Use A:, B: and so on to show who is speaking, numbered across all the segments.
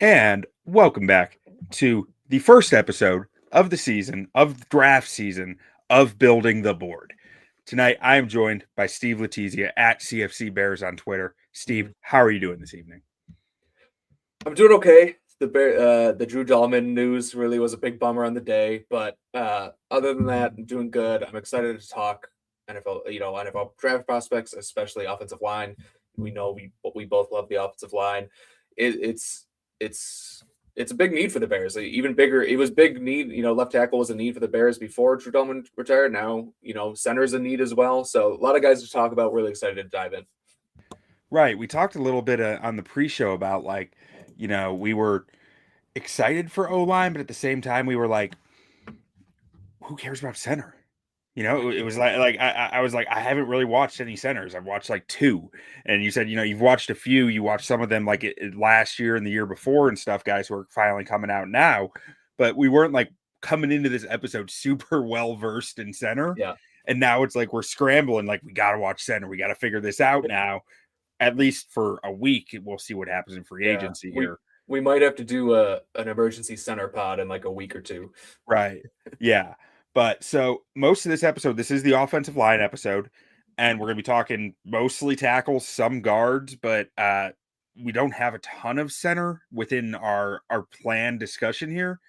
A: And welcome back to the first episode of the season, of the draft season, of Building the Board. Tonight, I am joined by Steve Letizia at CFC Bears on Twitter. Steve,
B: Mhm.
A: how are you doing this evening?
B: I'm doing okay. The Drew Dahlman news really was a big bummer on the day, but other than that, I'm doing good. I'm excited to talk NFL, NFL draft prospects, especially offensive line. We know we both love the offensive line. It, it's it's it's a big need for the Bears. Even bigger, it was big need. Left tackle was a need for the Bears before Drew Dahlman retired. Now, center's a need as well. So a lot of guys to talk about. Really excited to dive in.
A: Right. We talked a little bit on the pre-show about we were excited for O-line, but at the same time, we were like, who cares about center? It was I was like, I haven't really watched any centers. I've watched like two, and you said you've watched a few. You watched some of them like last year and the year before and stuff. Guys who are finally coming out now, but we weren't like coming into this episode super well versed in center.
B: Yeah.
A: And now it's like we're scrambling. Like we got to watch center. We got to figure this out now. At least for a week, we'll see what happens in free
B: Yeah,
A: agency
B: we
A: here.
B: we might have to do an emergency center pod in like a week or two.
A: Right. Yeah. But so most of this episode, this is the offensive line episode, and we're going to be talking mostly tackles, some guards, but we don't have a ton of center within our planned discussion here.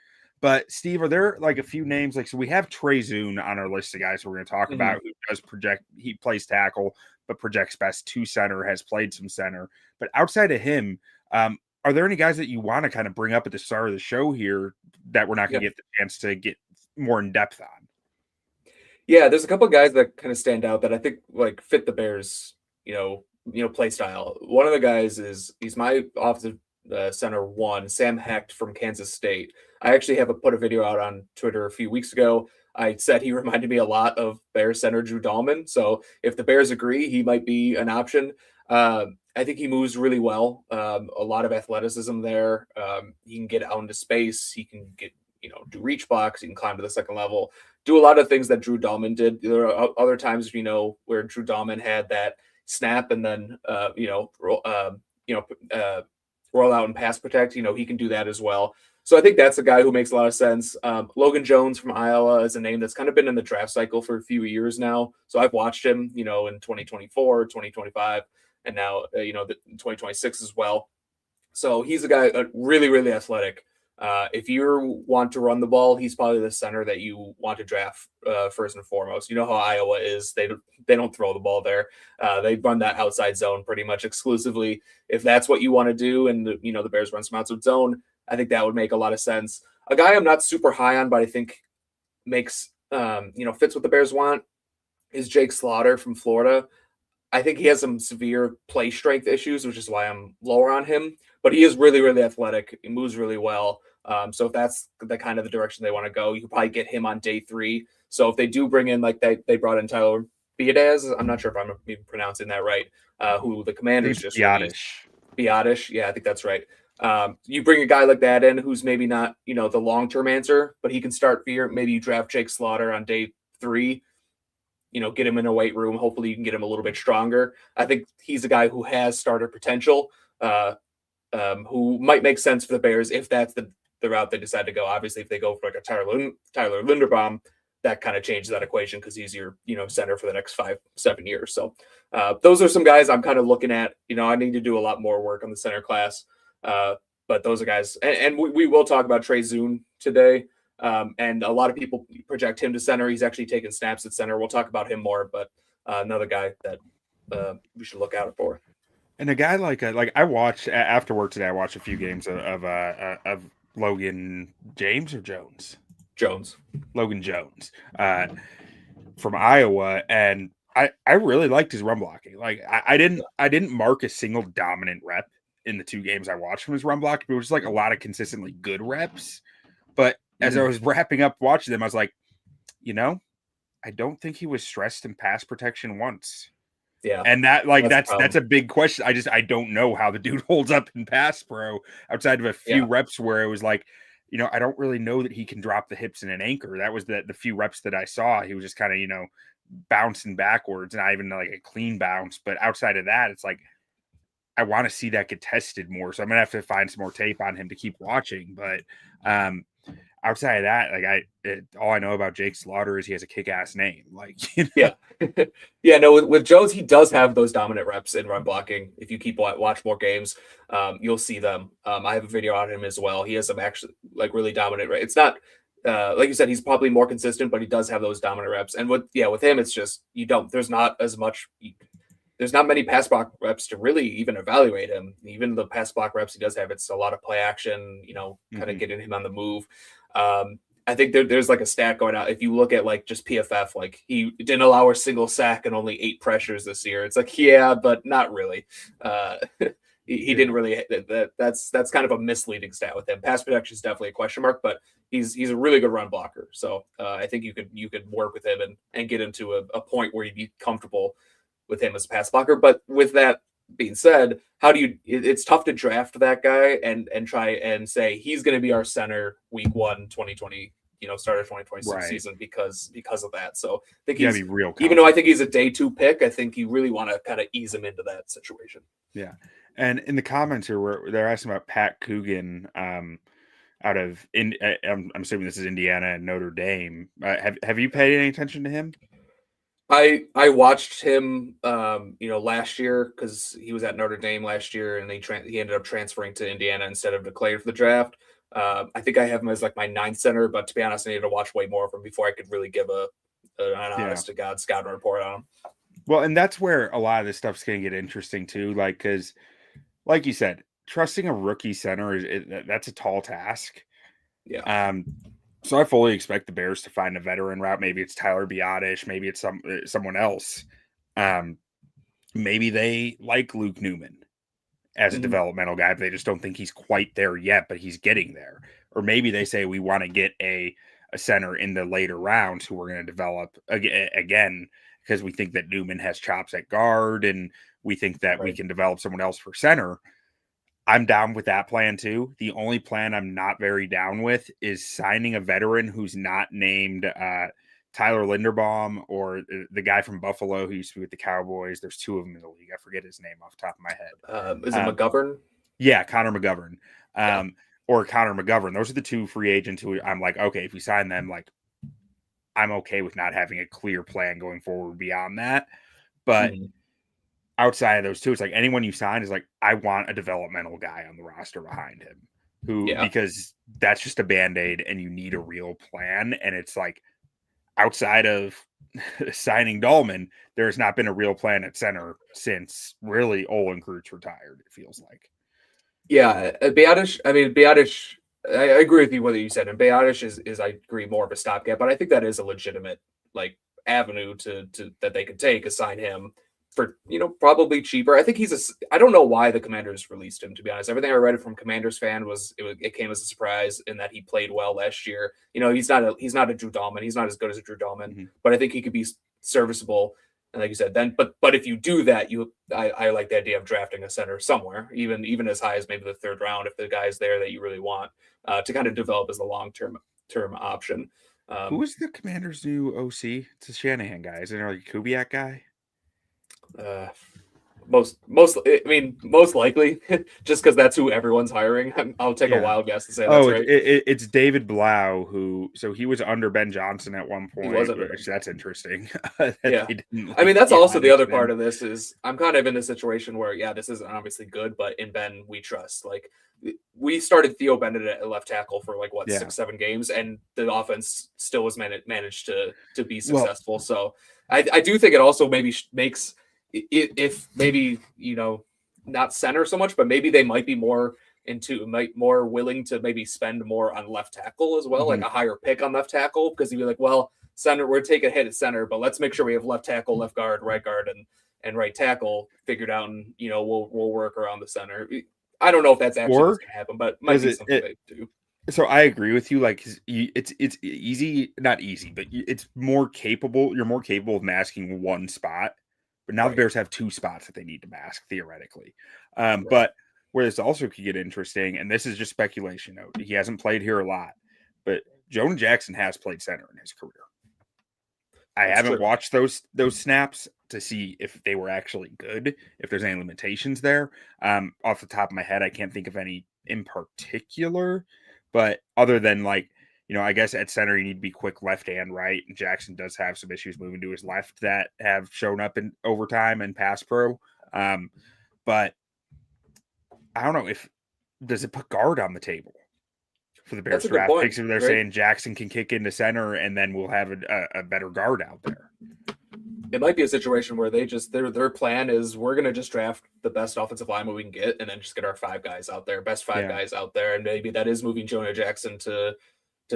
A: But Steve, are there like a few names? Like, so we have Trey Zuhn on our list of guys who we're going to talk
B: Mhm.
A: about who does project, he plays tackle, but projects best to center, has played some center. But outside of him, are there any guys that you want to kind of bring up at the start of the show here that we're not going
B: Yeah.
A: to get the chance to get more in depth on?
B: Yeah, there's a couple of guys that kind of stand out that I think like fit the Bears, play style. One of the guys he's my offensive center one, Sam Hecht from Kansas State. I actually put a video out on Twitter a few weeks ago. I said he reminded me a lot of Bears center Drew Dahlman. So if the Bears agree, he might be an option. I think he moves really well. A lot of athleticism there. He can get out into space. He can get do reach blocks. He can climb to the second level, do a lot of things that Drew Dahlman did. There are other times, where Drew Dahlman had that snap and then, roll out and pass protect. He can do that as well. So I think that's a guy who makes a lot of sense. Logan Jones from Iowa is a name that's kind of been in the draft cycle for a few years now. So I've watched him, in 2024, 2025, and now, 2026 as well. So he's a guy really, really athletic. If you want to run the ball, he's probably the center that you want to draft first and foremost. You know how Iowa is; they don't throw the ball there. They run that outside zone pretty much exclusively. If that's what you want to do, and the Bears run some outside zone, I think that would make a lot of sense. A guy I'm not super high on, but I think makes fits what the Bears want is Jake Slaughter from Florida. I think he has some severe play strength issues, which is why I'm lower on him. But he is really, really athletic. He moves really well. So if that's the kind of the direction they want to go, you could probably get him on day 3. So if they do bring in like they brought in Tyler Biadasz, I'm not sure if I'm even pronouncing that right, who the
A: I think
B: Commanders
A: it's
B: just released.
A: Biotish.
B: Biadish, yeah, I think that's right. You bring a guy like that in who's maybe not the long term answer, but he can start for your. Maybe you draft Jake Slaughter on day 3, get him in a weight room. Hopefully, you can get him a little bit stronger. I think he's a guy who has starter potential, who might make sense for the Bears if that's the route they decide to go. Obviously, if they go for like a Tyler Linderbaum, that kind of changes that equation because he's your center for the next 5-7 years. So those are some guys I'm kind of looking at. I need to do a lot more work on the center class. But those are guys, and we will talk about Trey Zuhn today. And a lot of people project him to center. He's actually taken snaps at center. We'll talk about him more, but another guy that we should look out for.
A: And a guy like I watched after work today. I watched a few games of Logan James or Jones.
B: Jones.
A: Logan Jones from Iowa, and I really liked his run blocking. Like I didn't mark a single dominant rep in the 2 games I watched from his run block. It was just like a lot of consistently good reps. But as I was wrapping up watching them, I was like, I don't think he was stressed in pass protection once.
B: Yeah,
A: And that's
B: problem.
A: a big question. I don't know how the dude holds up in pass pro outside of a few
B: Yeah,
A: reps where it was like, I don't really know that he can drop the hips in an anchor. That was the few reps that I saw. He was just kind of, bouncing backwards, not even like a clean bounce. But outside of that, it's like I want to see that get tested more. So I'm gonna have to find some more tape on him to keep watching. But outside of that, like all I know about Jake Slaughter is he has a kick-ass name. Like, you know?
B: Yeah. Yeah, no, with Jones, he does have those dominant reps in run blocking. If you keep watch more games, you'll see them. I have a video on him as well. He has some actually like really dominant. It's not like you said, he's probably more consistent, but he does have those dominant reps. And with him, it's just there's not as much. There's not many pass block reps to really even evaluate him. Even the pass block reps he does have, it's a lot of play action, kind of getting him on the move. I think there's like a stat going out. If you look at like just PFF, like he didn't allow a single sack and only 8 pressures this year. It's like, yeah, but not really. He didn't really. That's kind of a misleading stat with him. Pass protection is definitely a question mark, but he's a really good run blocker. So I think you could work with him and get him to a point where you'd be comfortable with him as a pass blocker. But with that being said, it's tough to draft that guy and try and say he's going to be our center week 1, 2020, start of 2026 season because of that. So I think he's real. Even though I think he's a day 2 pick, I think you really want to kind of ease him into that situation.
A: Yeah. And in the comments here, they're asking about Pat Coogan out of I'm assuming this is Indiana and Notre Dame. Have you paid any attention to him?
B: I watched him, last year because he was at Notre Dame last year, and he ended up transferring to Indiana instead of declared for the draft. I think I have him as like my 9th center, but to be honest, I needed to watch way more of him before I could really give an honest to God scouting report on him.
A: Well, and that's where a lot of this stuff's going to get interesting too. Like, because, like you said, trusting a rookie center that's a tall task.
B: Yeah.
A: So I fully expect the Bears to find a veteran route. Maybe it's Tyler Biadasz. Maybe it's someone else. Maybe they like Luke Newman as a developmental guy, but they just don't think he's quite there yet, but he's getting there. Or maybe they say we want to get a center in the later rounds who we're going to develop again because we think that Newman has chops at guard and we think that we can develop someone else for center. I'm down with that plan too. The only plan I'm not very down with is signing a veteran who's not named Tyler Linderbaum or the guy from Buffalo who used to be with the Cowboys. There's 2 of them in the league. I forget his name off the top of my head.
B: Is it McGovern?
A: Yeah, Connor McGovern. Or Connor McGovern. Those are the 2 free agents who I'm like, okay, if we sign them, like, I'm okay with not having a clear plan going forward beyond that. But outside of those 2, it's like anyone you sign is like, I want a developmental guy on the roster behind him because that's just a Band-Aid and you need a real plan. And it's like outside of signing Dahlman, there has not been a real plan at center since really Olin Kreutz retired. It feels like.
B: Yeah. Biadasz, I agree with you whether you said, and Biadasz is I agree more of a stopgap, but I think that is a legitimate like avenue to that they could take, assign him for, probably cheaper. I think I don't know why the Commanders released him, to be honest. Everything I read from Commanders fan it came as a surprise in that he played well last year. He's not a Drew Dahlman. He's not as good as a Drew Dahlman, but I think he could be serviceable. And like you said, then, but if you do that, I like the idea of drafting a center somewhere, even as high as maybe the 3rd round, if the guy's there that you really want to kind of develop as a long-term option.
A: Who is the Commanders' new OC? It's a Shanahan guy. Isn't it like a Kubiak guy?
B: Most likely just because that's who everyone's hiring. I'll take a wild guess to say that's right.
A: It's David Blau so he was under Ben Johnson at one point. That's interesting.
B: That's also the other part of this is I'm kind of in a situation where this isn't obviously good, but in Ben we trust. Like we started Theo Bennett at left tackle for 6-7 games, and the offense still was managed to be successful. So I do think it also maybe makes. If maybe not center so much, but maybe they might be more willing to maybe spend more on left tackle as well, like a higher pick on left tackle, because you'd be like, well, center, we're taking a hit at center, but let's make sure we have left tackle, left guard, and right tackle figured out, and we'll work around the center. I don't know if that's actually what's going to happen, but might be something they do.
A: So I agree with you. Like it's easy, not easy, but it's more capable. You're more capable of masking one spot. But now the Bears have 2 spots that they need to mask, theoretically. But where this also could get interesting, and this is just speculation, he hasn't played here a lot, but Jonah Jackson has played center in his career. I haven't watched those snaps. to see if they were actually good, if there's any limitations there. Off the top of my head, I can't think of any in particular, but other than like, I guess at center you need to be quick left and right. And Jackson does have some issues moving to his left that have shown up in overtime and pass pro. But I don't know does it put guard on the table for the Bears
B: That's a good
A: draft
B: point.
A: picks if they're saying Jackson can kick into center and then we'll have a better guard out there.
B: It might be a situation where they just their plan is we're gonna just draft the best offensive lineman we can get and then just get our five guys out there, best five guys out there, and maybe that is moving Jonah Jackson to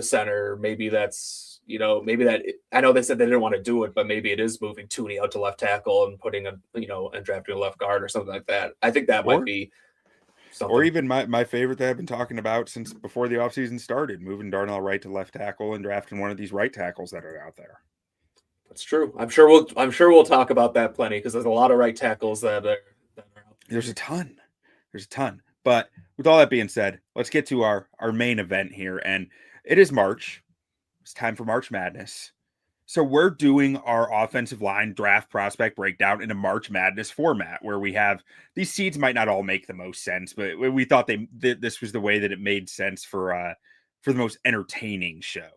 B: center. Maybe that's maybe that I know they said they didn't want to do it, but maybe it is moving Tooney out to left tackle and putting and drafting a left guard or something like that. I think that might be something.
A: Or even my favorite that I've been talking about since before the offseason started, moving Darnell Wright to left tackle and drafting one of these right tackles that are out there.
B: That's true. I'm sure we'll talk about that plenty because there's a lot of right tackles that are out there.
A: There's a ton. But with all that being said, let's get to our main event here. And it is March. It's time for March Madness. So we're doing our offensive line draft prospect breakdown in a March Madness format where we have these seeds might not all make the most sense, but we thought this was the way that it made sense for the most entertaining show.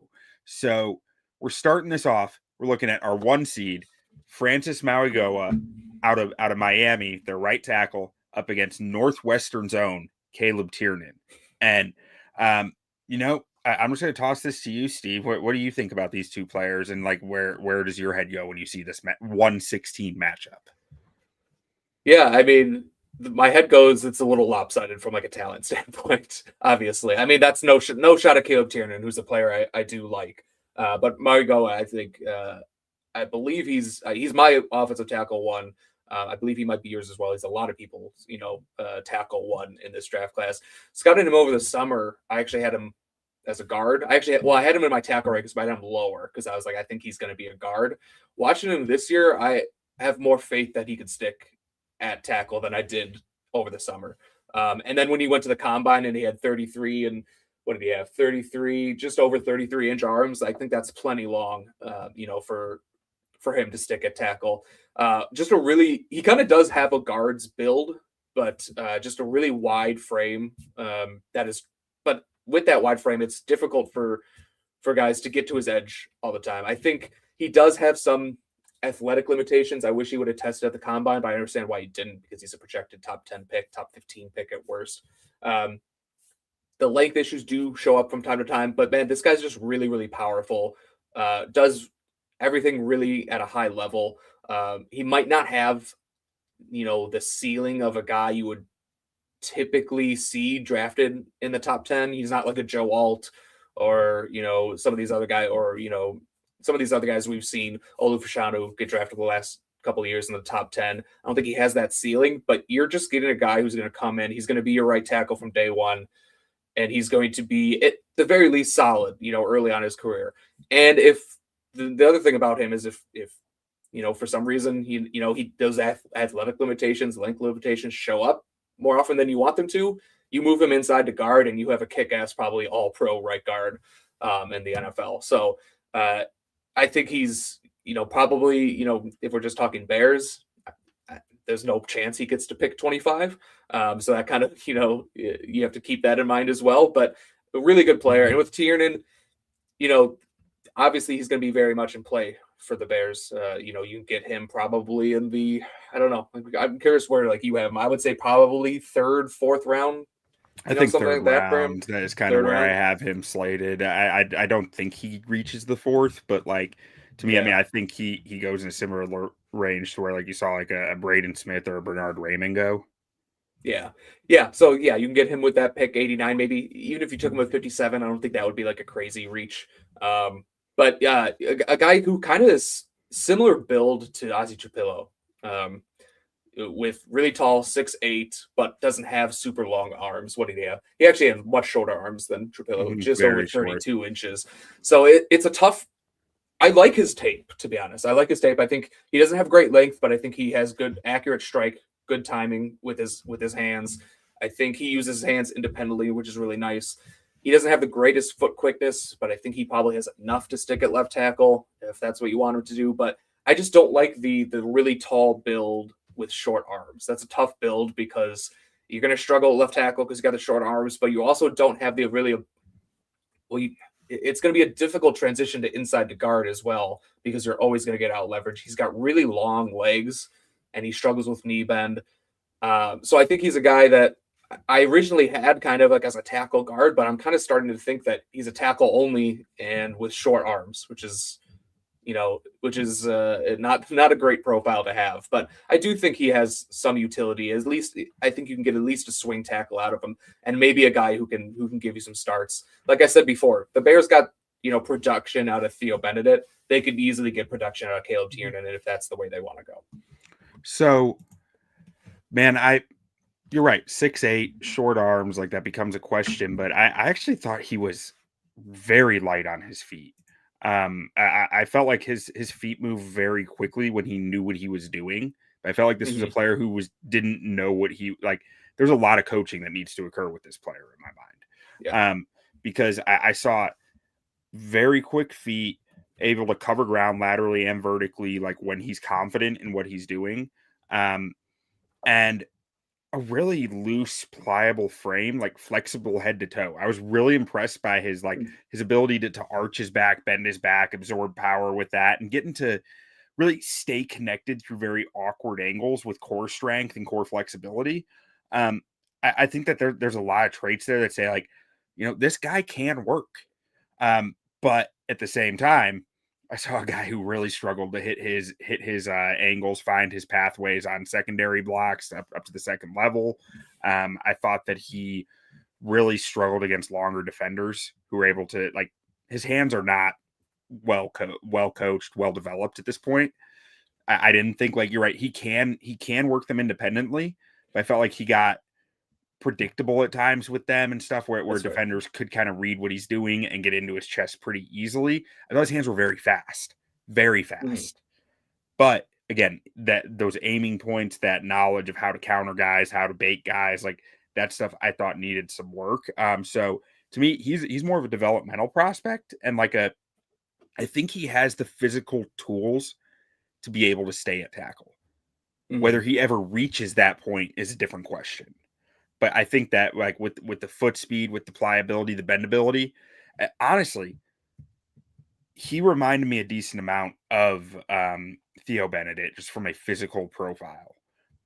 A: So we're starting this off. We're looking at our 1 seed, Francis Mauigoa out of Miami, their right tackle, up against Northwestern's own Caleb Tiernan. And I'm just going to toss this to you, Steve. What do you think about these two players, and like where does your head go when you see this 1-16 matchup?
B: Yeah, I mean, my head goes. It's a little lopsided from like a talent standpoint. Obviously, I mean that's no shot at Caleb Tiernan, who's a player I do like. But Mauigoa, I think, I believe he's my offensive tackle 1. I believe he might be yours as well. He's a lot of people, tackle 1 in this draft class. Scouting him over the summer, I actually had him as a guard. I had him in my tackle rankings, but I had him lower because I was like, I think he's going to be a guard. Watching him this year, I have more faith that he could stick at tackle than I did over the summer. And then when he went to the combine and he had 33 and what did he have? 33, just over 33-inch arms. I think that's plenty long, for him to stick at tackle. He kind of does have a guard's build, but just a really wide frame. But with that wide frame, it's difficult for guys to get to his edge all the time. I think he does have some athletic limitations. I wish he would have tested at the combine, but I understand why he didn't because he's a projected top 10 pick, top 15 pick at worst. The length issues do show up from time to time, but man, this guy's just really, really powerful. Does everything really at a high level. He might not have, the ceiling of a guy you would typically see drafted in the top 10. He's not like a Joe Alt or, some of these other guys or, some of these other guys we've seen, Olu Fashanu get drafted the last couple of years in the top 10. I don't think he has that ceiling, but you're just getting a guy who's going to come in. He's going to be your right tackle from day one. And he's going to be at the very least solid, early on in his career. And if the other thing about him is if for some reason he those athletic limitations, length limitations show up more often than you want them to, you move him inside to guard and you have a kick-ass, probably all-pro right guard in the NFL. So I think he's, probably, if we're just talking Bears, there's no chance he gets to pick 25. So that kind of, you have to keep that in mind as well. But a really good player. And with Tiernan, obviously he's going to be very much in play for the Bears. You can get him probably in the, I don't know. I'm curious where you have him. I would say probably 3rd, 4th round.
A: I think 3rd round is kind of where I have him slated. I don't think he reaches the 4th, but to me, I mean, I think he goes in a similar range to where you saw a Braden Smith or a Bernard Raymond go.
B: Yeah. So you can get him with that pick 89, maybe even if you took him with 57. I don't think that would be a crazy reach. But a guy who kind of is similar build to Ozzy Trapillo, with really tall 6'8", but doesn't have super long arms. What did he have? He actually has much shorter arms than Trapillo, just over 32 inches. So it's a tough. I like his tape, to be honest. I like his tape. I think he doesn't have great length, but I think he has good, accurate strike, good timing with his hands. I think he uses his hands independently, which is really nice. He doesn't have the greatest foot quickness, but I think he probably has enough to stick at left tackle if that's what you want him to do. But I just don't like the really tall build with short arms. That's a tough build because you're going to struggle at left tackle because you got the short arms, but you also don't have the really it's going to be a difficult transition to inside to guard as well because you're always going to get out leverage. He's got really long legs and he struggles with knee bend. So I think he's a guy that I originally had kind of like as a tackle guard, but I'm kind of starting to think that he's a tackle only and with short arms, which is not a great profile to have. But I do think he has some utility. At least I think you can get at least a swing tackle out of him, and maybe a guy who can give you some starts. Like I said before, the Bears got production out of Theo Benedict. They could easily get production out of Caleb Tiernan if that's the way they want to go.
A: So, man, you're right. 6'8", short arms, like that becomes a question. But I actually thought he was very light on his feet. I felt like his feet moved very quickly when he knew what he was doing. I felt like this was a player who didn't know what he like. There's a lot of coaching that needs to occur with this player in my mind.
B: Yeah.
A: Because I saw very quick feet, able to cover ground laterally and vertically, like when he's confident in what he's doing. And a really loose, pliable frame, like flexible head to toe. I was really impressed by his ability to arch his back, bend his back, absorb power with that, and getting to really stay connected through very awkward angles with core strength and core flexibility. I think that there's a lot of traits there that say like, this guy can work. But at the same time, I saw a guy who really struggled to hit his angles, find his pathways on secondary blocks up to the second level. I thought that he really struggled against longer defenders who were able to his hands are not well coached, well developed at this point. I didn't think you're right. He can work them independently, but I felt like he got predictable at times with them and stuff where defenders could kind of read what he's doing and get into his chest pretty easily. I thought his hands were very fast. But again, those aiming points, that knowledge of how to counter guys, how to bait guys, like that stuff I thought needed some work. So to me, he's more of a developmental prospect and I think he has the physical tools to be able to stay at tackle. Whether he ever reaches that point is a different question. But I think that with the foot speed, with the pliability, the bendability, honestly, he reminded me a decent amount of Theo Benedict just from a physical profile.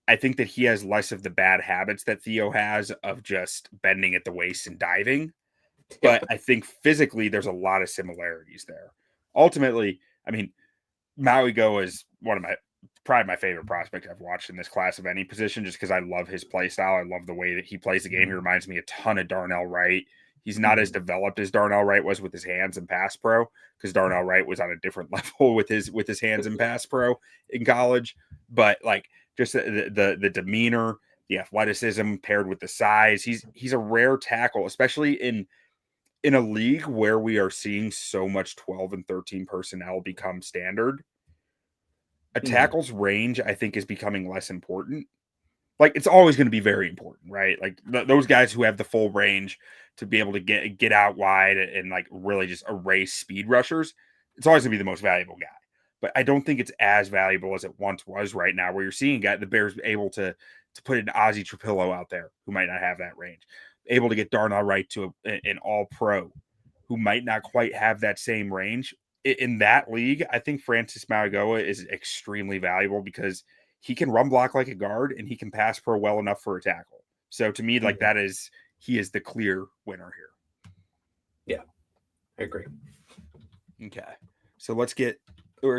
A: I think that he has less of the bad habits that Theo has of just bending at the waist and diving. But I think physically there's a lot of similarities there. Ultimately, I mean, Mauigoa is probably my favorite prospect I've watched in this class of any position, just because I love his play style. I love the way that he plays the game. He reminds me a ton of Darnell Wright. He's not as developed as Darnell Wright was with his hands in pass pro, because Darnell Wright was on a different level with his hands in pass pro in college. But just the demeanor, the athleticism paired with the size, he's a rare tackle, especially in a league where we are seeing so much 12 and 13 personnel become standard. A tackle's range, I think, is becoming less important. It's always going to be very important, right? Those guys who have the full range to be able to get out wide and really just erase speed rushers, it's always going to be the most valuable guy. But I don't think it's as valuable as it once was right now, where you're seeing the Bears able to put an Ozzie Trapillo out there who might not have that range, able to get Darnell Wright to an all-pro who might not quite have that same range. In that league, I think Francis Mauigoa is extremely valuable because he can run block like a guard and he can pass pro well enough for a tackle. So to me, he is the clear winner here.
B: Yeah, I agree.
A: Okay. So we're just going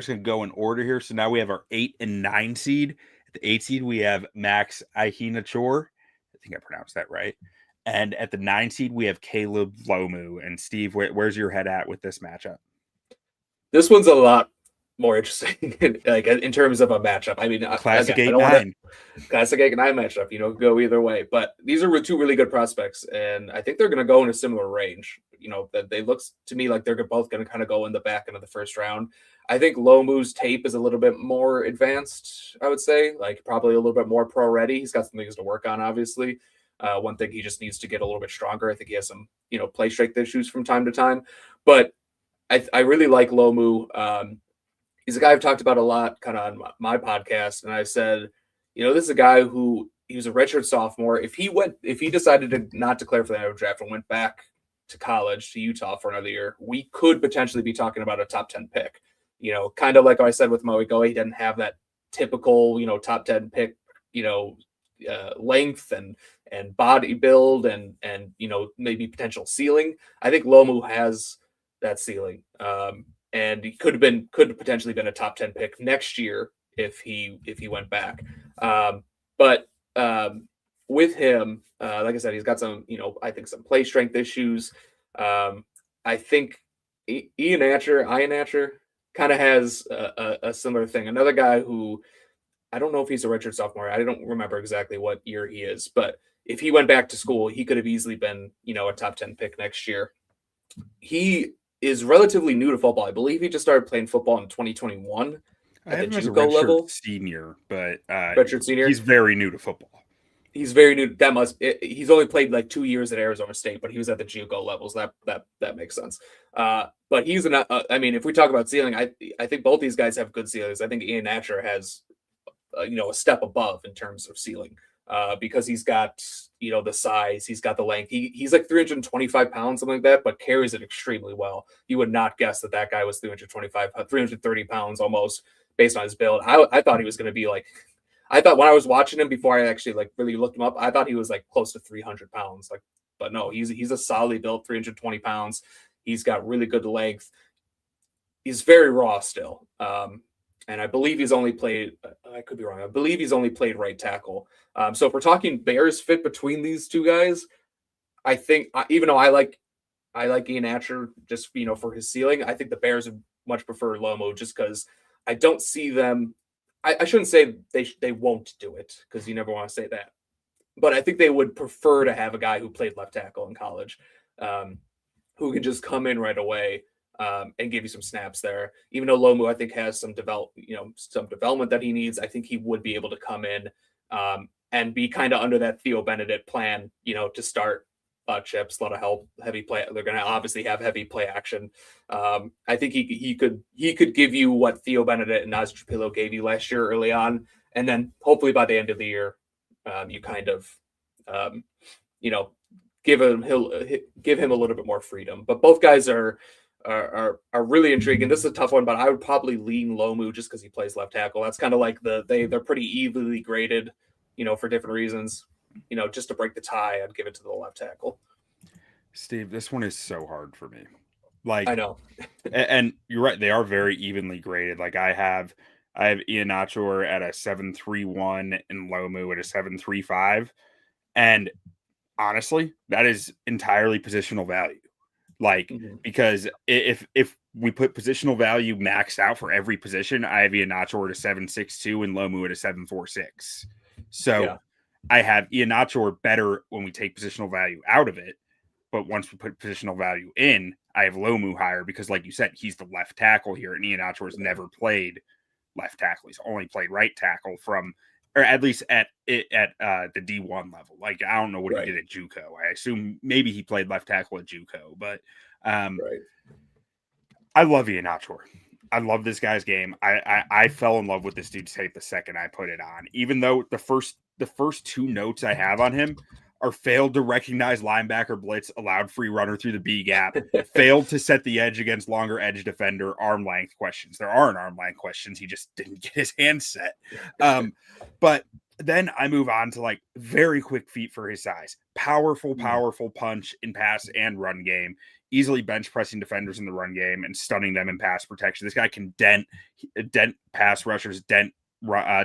A: to go in order here. So now we have our 8 and 9 seed. At the 8 seed, we have Max Iheanachor. I think I pronounced that right. And at the 9 seed, we have Caleb Lomu. And Steve, where's your head at with this matchup?
B: This one's a lot more interesting, in terms of a matchup. I mean,
A: classic 8-9
B: matchup. Go either way. But these are two really good prospects, and I think they're going to go in a similar range. That they look to me like they're both going to kind of go in the back end of the first round. I think Lomu's tape is a little bit more advanced. I would say, probably a little bit more pro ready. He's got some things to work on, obviously. One thing he just needs to get a little bit stronger. I think he has some, play strength issues from time to time, but I really like Lomu. He's a guy I've talked about a lot kind of on my podcast. And I said, this is a guy who he was a redshirt sophomore. If he decided to not declare for the NFL draft and went back to college to Utah for another year, we could potentially be talking about a top 10 pick. Kind of like I said with Mauigoa, he doesn't have that typical, top 10 pick, length and body build and maybe potential ceiling. I think Lomu has that ceiling. And he could potentially been a top 10 pick next year if he went back. But with him, like I said, he's got some, I think some play strength issues. I think Iheanachor kind of has a similar thing. Another guy who I don't know if he's a redshirt sophomore. I don't remember exactly what year he is, but if he went back to school, he could have easily been, a top 10 pick next year. He is relatively new to football. I believe he just started playing football in 2021 at the JUCO level.
A: Senior, but
B: redshirt senior.
A: He's very new to football.
B: He's very new. He's only played like 2 years at Arizona State, but he was at the JUCO levels. That makes sense. But he's if we talk about ceiling, I think both these guys have good ceilings. I think Iheanachor has a step above in terms of ceiling because he's got the size, he's got the length. He's like 325 pounds, something like that, but carries it extremely well. You would not guess that guy was 330 pounds almost based on his build. I thought he was going to be like. I thought when I was watching him before I actually really looked him up, I thought he was like close to 300 pounds. But no, he's a solidly built 320 pounds. He's got really good length. He's very raw still. And I believe he's only played, I could be wrong. I believe he's only played right tackle. So if we're talking Bears fit between these two guys, I think even though I like Iheanachor just, for his ceiling, I think the Bears would much prefer Lomu just because I don't see them. I shouldn't say they won't do it because you never want to say that. But I think they would prefer to have a guy who played left tackle in college who can just come in right away and give you some snaps there. Even though Lomu, I think, has some development that he needs, I think he would be able to come in and be kind of under that Theo Benedict plan, to start chips, a lot of heavy play. They're going to obviously have heavy play action. I think he could give you what Theo Benedict and Naz Trapilo gave you last year early on, and then hopefully by the end of the year, you kind of, give him a little bit more freedom. But both guys are really intriguing. This is a tough one, but I would probably lean Lomu just because he plays left tackle. That's kind of like they're pretty evenly graded, for different reasons. Just to break the tie, I'd give it to the left tackle.
A: Steve, this one is so hard for me. Like
B: I know,
A: and you're right; they are very evenly graded. Like I have Iheanachor at a 7.31 and Lomu at a 7.35, and honestly, that is entirely positional value. Like because if we put positional value maxed out for every position, I have Iheanachor at a 7.62 and Lomu at a 7.46. So. Yeah. I have Iheanachor better when we take positional value out of it. But once we put positional value in, I have Lomu higher because, like you said, he's the left tackle here. And Iheanachor has never played left tackle. He's only played right tackle or at least at the D1 level. Like, I don't know what he did at JUCO. I assume maybe he played left tackle at JUCO. But I love Iheanachor. I love this guy's game. I fell in love with this dude's tape the second I put it on, even though the first two notes I have on him are failed to recognize linebacker blitz, allowed free runner through the B gap, failed to set the edge against longer edge defender, arm length questions. There aren't arm length questions. He just didn't get his hand set. But then I move on to like very quick feet for his size, powerful punch in pass and run game, easily bench pressing defenders in the run game and stunning them in pass protection. This guy can dent pass rushers, dent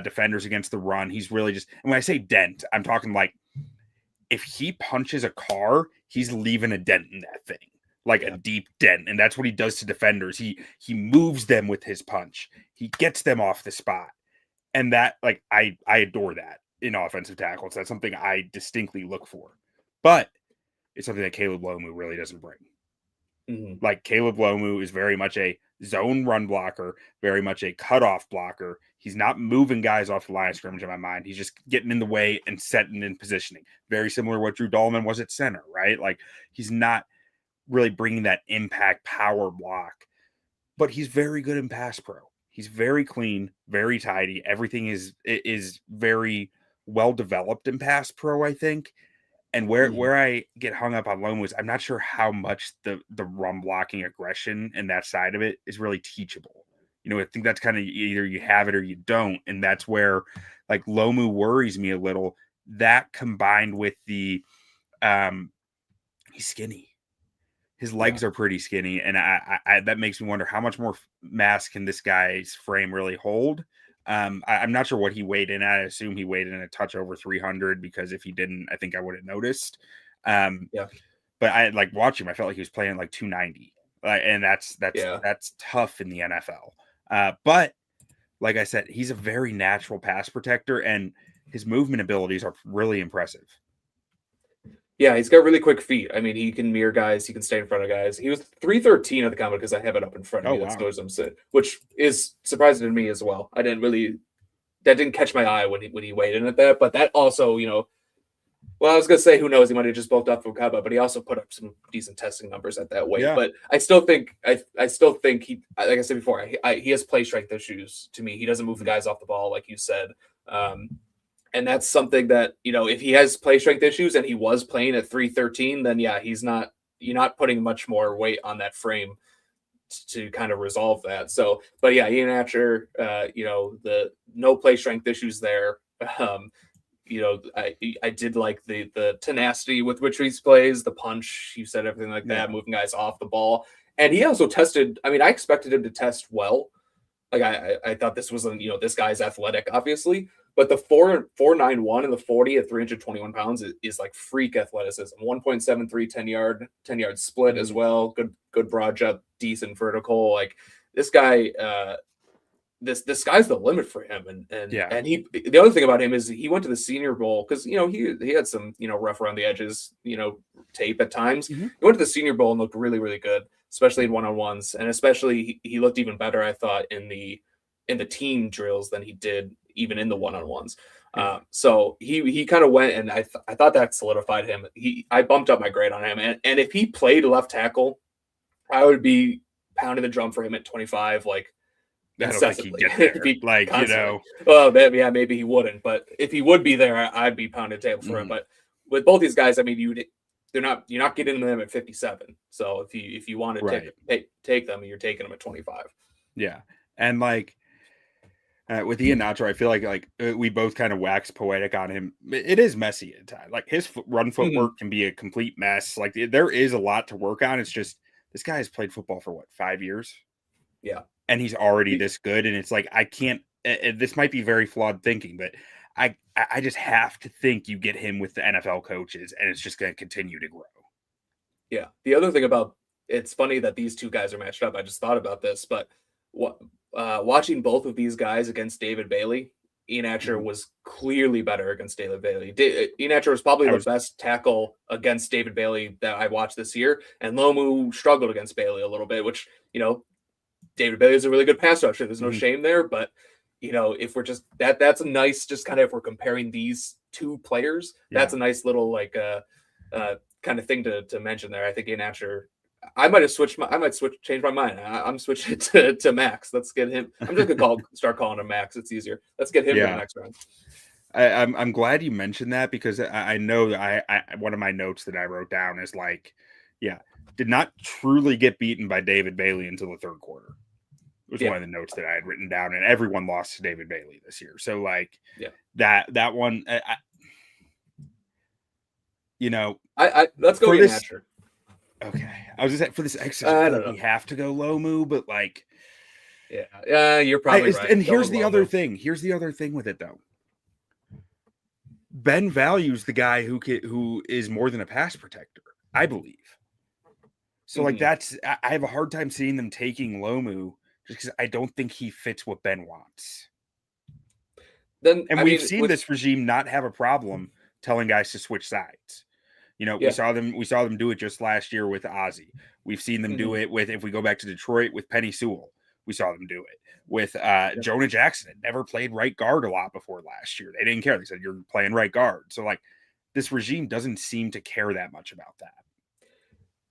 A: defenders against the run. He's really just, and when I say dent, I'm talking like if he punches a car, he's leaving a dent in that thing, like a deep dent. And that's what he does to defenders. He moves them with his punch. He gets them off the spot. And that, like, I adore that in offensive tackles. That's something I distinctly look for. But it's something that Caleb Lomu really doesn't bring. Like, Caleb Lomu is very much a zone run blocker, very much a cutoff blocker. He's not moving guys off the line of scrimmage in my mind. He's just getting in the way and setting in positioning. Very similar to what Drew Dahlman was at center, right? Like, he's not really bringing that impact power block, but he's very good in pass pro. He's very clean, very tidy. Everything is very well developed in pass pro, I think. And where I get hung up on Lomu is I'm not sure how much the run blocking aggression and that side of it is really teachable. I think that's kind of either you have it or you don't. And that's where like Lomu worries me a little. That combined with the he's skinny. His legs are pretty skinny, and I that makes me wonder how much more mass can this guy's frame really hold. I'm not sure what he weighed in at. I assume he weighed in a touch over 300 because if he didn't, I think I would have noticed. But I like watching him. I felt like he was playing like 290, and that's tough in the NFL. But like I said, he's a very natural pass protector, and his movement abilities are really impressive.
B: Yeah, he's got really quick feet. I mean, he can mirror guys. He can stay in front of guys. He was 313 at the combine because I have it up in front of me. That shows him sit, which is surprising to me as well. That didn't catch my eye when he weighed in at that. But that also, well, I was gonna say, who knows? He might have just bulked up from combat, but he also put up some decent testing numbers at that weight. Yeah. But I still think he, like I said before, he has play strength issues. To me, he doesn't move the guys off the ball, like you said. And that's something that, if he has play strength issues and he was playing at 313, then yeah, you're not putting much more weight on that frame to kind of resolve that. So, but yeah, Iheanachor, the no play strength issues there. I did like the tenacity with which he plays, the punch, you said everything like that, moving guys off the ball. And he also tested, I expected him to test well. Like I thought this was, this guy's athletic, obviously. But the 4.91 and the 40 at 321 pounds is like freak athleticism. 1.73 10-yard split as well. Good broad jump, decent vertical. Like this guy, this sky's the limit for him. And he, the other thing about him is he went to the Senior Bowl because he had some rough around the edges tape at times. He went to the Senior Bowl and looked really, really good, especially in one-on-ones, and especially he looked even better, I thought, in the team drills than he did even in the one-on-ones. So he kind of went, and I thought that solidified him. I bumped up my grade on him, and if he played left tackle, I would be pounding the drum for him at 25, like incessantly. Well, maybe he wouldn't, but if he would be there, I'd be pounding the table for him. But with both these guys, you're not getting them at 57. So if you want to take them, you're taking them at 25.
A: Yeah, and like. With Iheanachor, I feel like we both kind of wax poetic on him. It is messy at times. Like his run footwork can be a complete mess. Like there is a lot to work on. It's just this guy has played football for 5 years?
B: Yeah,
A: and he's already this good. And it's like I can't. This might be very flawed thinking, but I just have to think you get him with the NFL coaches, and it's just going to continue to grow.
B: Yeah. The other thing about it's funny that these two guys are matched up. I just thought about this, but watching both of these guys against David Bailey, Iheanachor was clearly better against David Bailey. Iheanachor was probably the best tackle against David Bailey that I watched this year, and Lomu struggled against Bailey a little bit, which, David Bailey is a really good pass rusher. There's no shame there, but, if we're just that's a nice, just kind of, if we're comparing these two players, that's a nice little kind of thing to mention there. I think Iheanachor, I might change my mind. I'm switching to Max. Let's get him. I'm just gonna start calling him Max. It's easier. Let's get him in the next round.
A: I'm glad you mentioned that, because I know that I one of my notes that I wrote down is did not truly get beaten by David Bailey until the third quarter. It was one of the notes that I had written down, and everyone lost to David Bailey this year. So that one,
B: let's go Iheanachor.
A: Okay, I was just saying, for this exercise, we have to go Lomu, but
B: you're probably right.
A: And here's the other thing. Here's the other thing with it, though. Ben values the guy who is more than a pass protector, I believe. So I have a hard time seeing them taking Lomu just because I don't think he fits what Ben wants. We've seen this regime not have a problem telling guys to switch sides. We saw them do it just last year with Ozzie. We've seen them do it with, if we go back to Detroit, with Penny Sewell. We saw them do it with Jonah Jackson. Had never played right guard a lot before last year. They didn't care. They said, you're playing right guard. So this regime doesn't seem to care that much about that.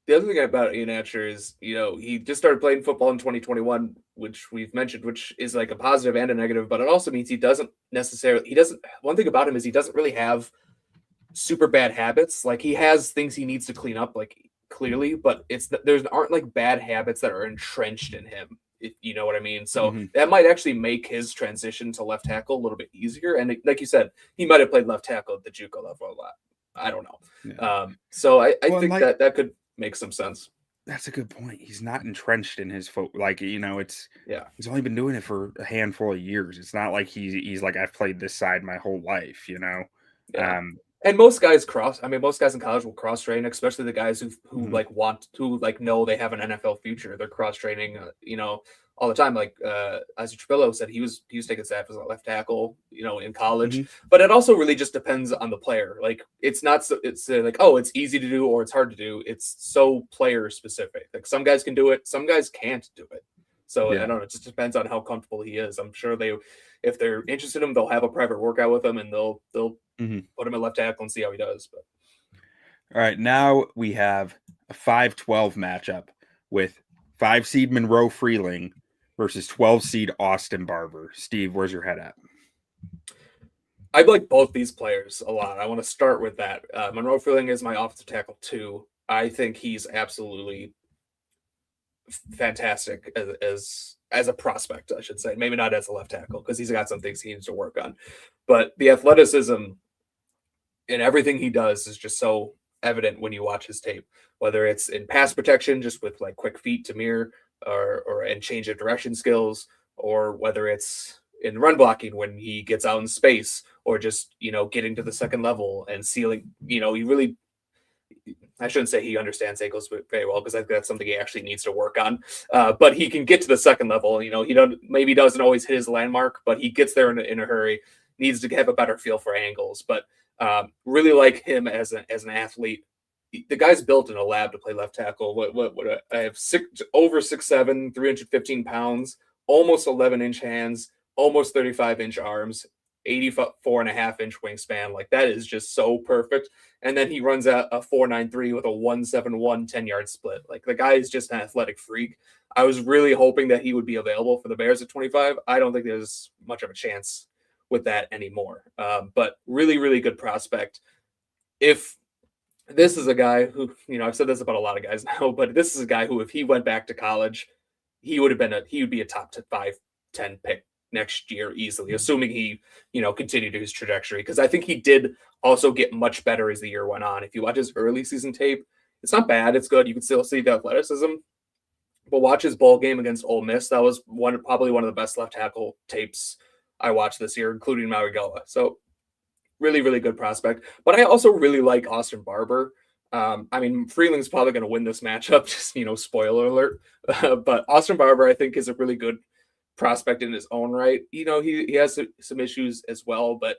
B: The other thing about Iheanachor is, he just started playing football in 2021, which we've mentioned, which is like a positive and a negative, but it also means one thing about him is he doesn't really have super bad habits. Like he has things he needs to clean up, like clearly, but there aren't like bad habits that are entrenched in him. If you know what I mean. So that might actually make his transition to left tackle a little bit easier. And like you said, he might have played left tackle at the JUCO level a lot. I don't know.
A: Yeah.
B: So I think that could make some sense.
A: That's a good point. He's not entrenched in his foot. Like,
B: Yeah.
A: he's only been doing it for a handful of years. It's not like he's like, I've played this side my whole life,
B: Yeah.
A: Um,
B: And most guys most guys in college will cross train, especially the guys who know they have an NFL future. They're cross training, all the time. Like Isaac Trapillo said, he was taking snaps as a left tackle, in college. But it also really just depends on the player. Like it's not it's like, oh, it's easy to do or it's hard to do. It's so player specific. Like some guys can do it, some guys can't do it. So I don't know. It just depends on how comfortable he is. I'm sure if they're interested in him, they'll have a private workout with him and they'll put him at left tackle and see how he does. But
A: all right, now we have a 5-12 matchup with 5 seed Monroe Freeling versus 12 seed Austin Barber. Steve, where's your head at?
B: I like both these players a lot. I want to start with that. Monroe Freeling is my offensive tackle too. I think he's absolutely fantastic as a prospect, I should say. Maybe not as a left tackle because he's got some things he needs to work on. But the athleticism and everything he does is just so evident when you watch his tape, whether it's in pass protection, just with like quick feet to mirror or and change of direction skills, or whether it's in run blocking when he gets out in space, or just, getting to the second level and sealing, he really, I shouldn't say he understands ankles very well because I think that's something he actually needs to work on. But he can get to the second level. He doesn't always hit his landmark, but he gets there in a hurry. Needs to have a better feel for angles, but really like him as an athlete. The guy's built in a lab to play left tackle. What I have over 6'7", 315 pounds, almost 11-inch hands, almost 35-inch arms, 84.5-inch wingspan. Like that is just so perfect. And then he runs a 4.93 with a 1.71 10-yard split. Like the guy is just an athletic freak. I was really hoping that he would be available for the Bears at 25. I don't think there's much of a chance with that anymore. But really, really good prospect. If this is a guy who, I've said this about a lot of guys now, but this is a guy who, if he went back to college, he would be a top 5, 10 pick next year easily, assuming he, continued his trajectory. Because I think he did also get much better as the year went on. If you watch his early season tape, it's not bad. It's good. You can still see the athleticism. But watch his bowl game against Ole Miss. That was probably one of the best left tackle tapes I watched this year, including Mauigoa. So really, really good prospect. But I also really like Austin Barber. Freeling's probably going to win this matchup, just, spoiler alert. But Austin Barber, I think, is a really good prospect in his own right. He has some issues as well. But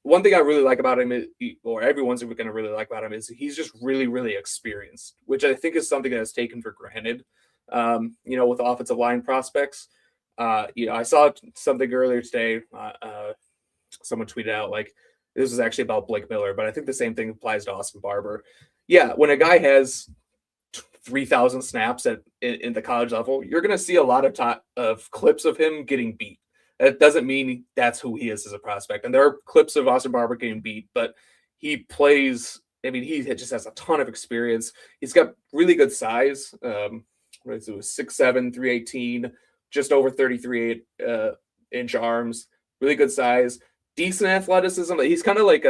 B: one thing I really like about him, or everyone's going to really like about him, is he's just really, really experienced, which I think is something that is taken for granted, with offensive line prospects. I saw something earlier today. Someone tweeted out, like, this was actually about Blake Miller, but I think the same thing applies to Austin Barber. Yeah, when a guy has 3,000 snaps in the college level, you're going to see a lot of clips of him getting beat. That doesn't mean that's who he is as a prospect. And there are clips of Austin Barber getting beat, but he plays. He just has a ton of experience. He's got really good size. It was 6'7", 318, just over 33 inch arms. Really good size, decent athleticism. He's kind of like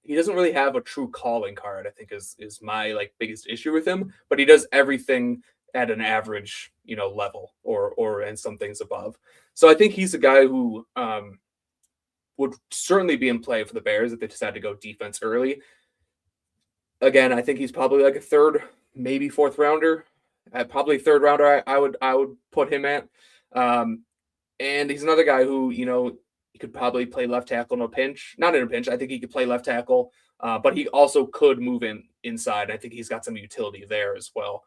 B: he doesn't really have a true calling card, I think is my biggest issue with him, but he does everything at an average, level or and some things above. So I think he's a guy who would certainly be in play for the Bears if they decide to go defense early. Again, I think he's probably like a third, maybe fourth rounder. Probably third rounder I would put him at. And he's another guy who, he could probably play left tackle in a pinch. Not in a pinch. I think he could play left tackle, but he also could move inside. I think he's got some utility there as well.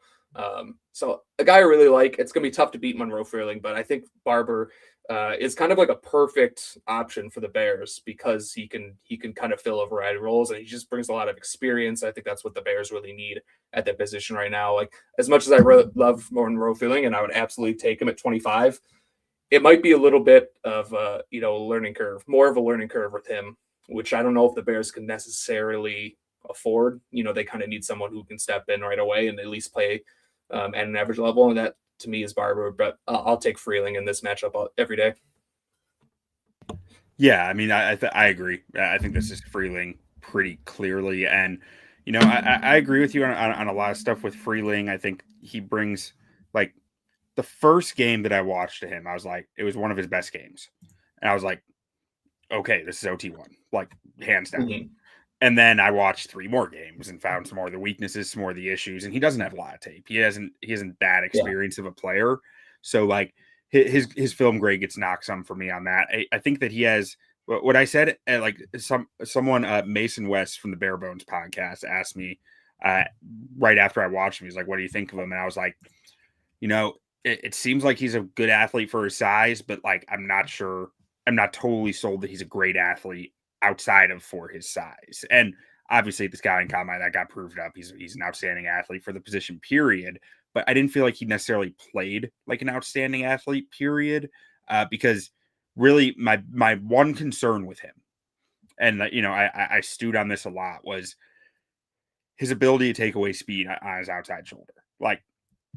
B: So a guy I really like. It's going to be tough to beat Monroe Freeling, but I think Barber is kind of like a perfect option for the Bears because he can kind of fill a variety of roles, and he just brings a lot of experience. I think that's what the Bears really need at that position right now. Like as much as I really love Monroe Freeling, and I would absolutely take him at 25, it might be a little bit of a learning curve, more of a learning curve with him, which I don't know if the Bears can necessarily afford. They kind of need someone who can step in right away and at least play at an average level, and that to me is Barber. But I'll take Freeling in this matchup every day.
A: Yeah, I mean, I agree. I think this is Freeling pretty clearly, and I agree with you on a lot of stuff with Freeling. I think he brings like the first game that I watched to him, I was like, it was one of his best games, and I was like, okay, this is OT1, like hands down.
B: Mm-hmm.
A: And then I watched 3 more games and found some more of the weaknesses, some more of the issues. And he doesn't have a lot of tape. He hasn't that experience of a player. So like his film grade gets knocked some for me on that. I think that he has what I said. Like someone Mason West from the Bare Bones podcast asked me right after I watched him. He's like, "What do you think of him?" And I was like, it seems like he's a good athlete for his size, but like I'm not sure. I'm not totally sold that he's a great athlete outside of for his size. And obviously this guy in combine that got proved up. He's an outstanding athlete for the position, period. But I didn't feel like he necessarily played like an outstanding athlete, period. Because really my one concern with him, and I stewed on this a lot, was his ability to take away speed on his outside shoulder. Like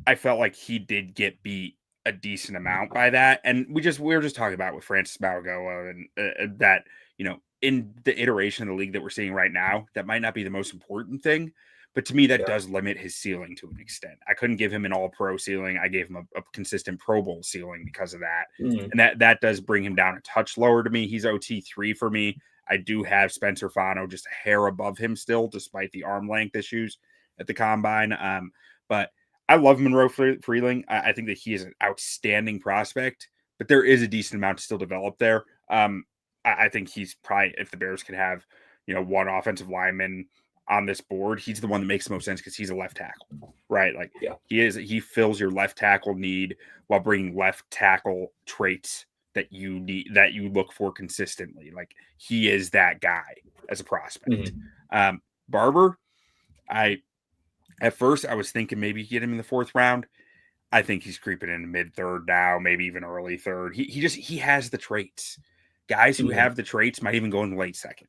A: I felt like he did get beat a decent amount by that. And we were just talking about with Francis Mauigoa and that, in the iteration of the league that we're seeing right now, that might not be the most important thing. But to me, that does limit his ceiling to an extent. I couldn't give him an all-pro ceiling. I gave him a consistent Pro Bowl ceiling because of that.
B: Mm-hmm.
A: And that does bring him down a touch lower to me. He's OT3 for me. I do have Spencer Fano just a hair above him still, despite the arm length issues at the combine. But I love Monroe Freeling. I think that he is an outstanding prospect, but there is a decent amount to still develop there. I think he's probably, if the Bears could have, one offensive lineman on this board, he's the one that makes the most sense because he's a left tackle, right? Like he fills your left tackle need while bringing left tackle traits that you need, that you look for consistently. Like he is that guy as a prospect.
B: Mm-hmm.
A: Barber, at first I was thinking maybe get him in the 4th round. I think he's creeping in the mid-3rd now, maybe even early 3rd. He has the traits. Guys who have the traits might even go in the late 2nd.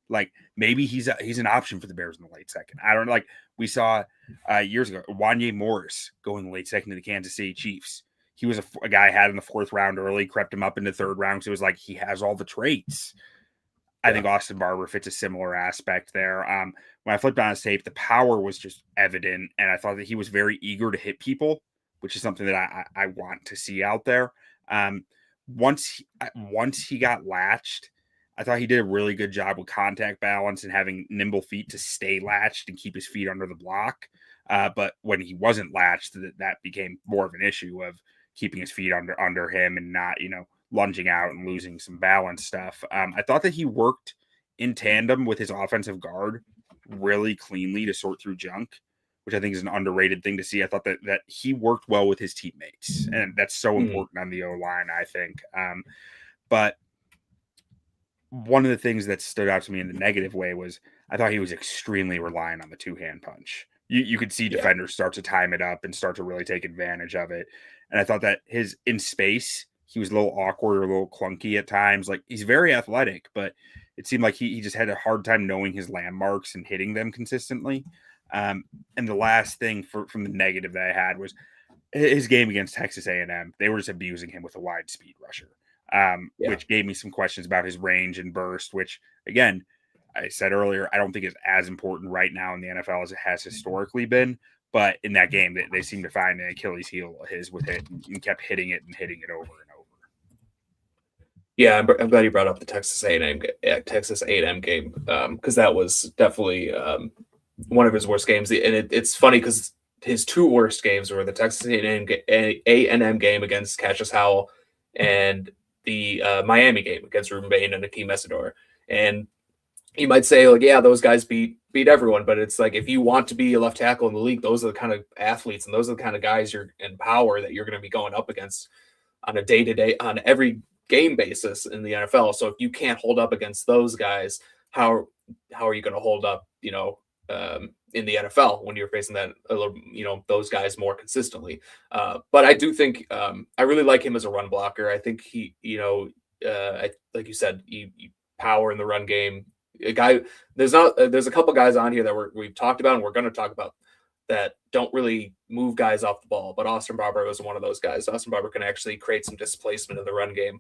A: Like maybe he's an option for the Bears in the late 2nd. I don't know. Like we saw years ago, Wanye Morris go in the late 2nd to the Kansas City Chiefs. He was a guy I had in the 4th round early, crept him up into 3rd round. So it was like he has all the traits. I think Austin Barber fits a similar aspect there. When I flipped on his tape, the power was just evident, and I thought that he was very eager to hit people, which is something that I want to see out there. Once he got latched, I thought he did a really good job with contact balance and having nimble feet to stay latched and keep his feet under the block. But when he wasn't latched, that became more of an issue of keeping his feet under him and not, lunging out and losing some balance stuff. I thought that he worked in tandem with his offensive guard really cleanly to sort through junk, which I think is an underrated thing to see. I thought that he worked well with his teammates, and that's so important on the O-line, I think. But one of the things that stood out to me in the negative way was I thought he was extremely reliant on the 2-hand punch. You could see defenders start to time it up and start to really take advantage of it. And I thought that in space, he was a little awkward or a little clunky at times. Like he's very athletic, but it seemed like he just had a hard time knowing his landmarks and hitting them consistently. And the last thing from the negative that I had was his game against Texas A&M. They were just abusing him with a wide speed rusher, which gave me some questions about his range and burst, which again, I said earlier, I don't think is as important right now in the NFL as it has historically been. But in that game, they seemed to find an Achilles heel of his with it and kept hitting it over and over.
B: Yeah, I'm glad you brought up the Texas A&M game because that was definitely one of his worst games. And it's funny because his 2 worst games were the Texas A&M game against Cassius Howell and the Miami game against Ruben Bain and Akeem Messidor. And you might say like, yeah, those guys beat everyone, but it's like if you want to be a left tackle in the league, those are the kind of athletes and those are the kind of guys you're in power that you're going to be going up against on a day-to-day, on every game basis in the NFL. So if you can't hold up against those guys, how are you going to hold up, in the NFL when you're facing that, those guys more consistently? But I do think I really like him as a run blocker. I think he, like you said, power in the run game. A guy, there's a couple guys on here that we've talked about and we're going to talk about that don't really move guys off the ball, but Austin Barber was one of those guys. Austin Barber can actually create some displacement in the run game,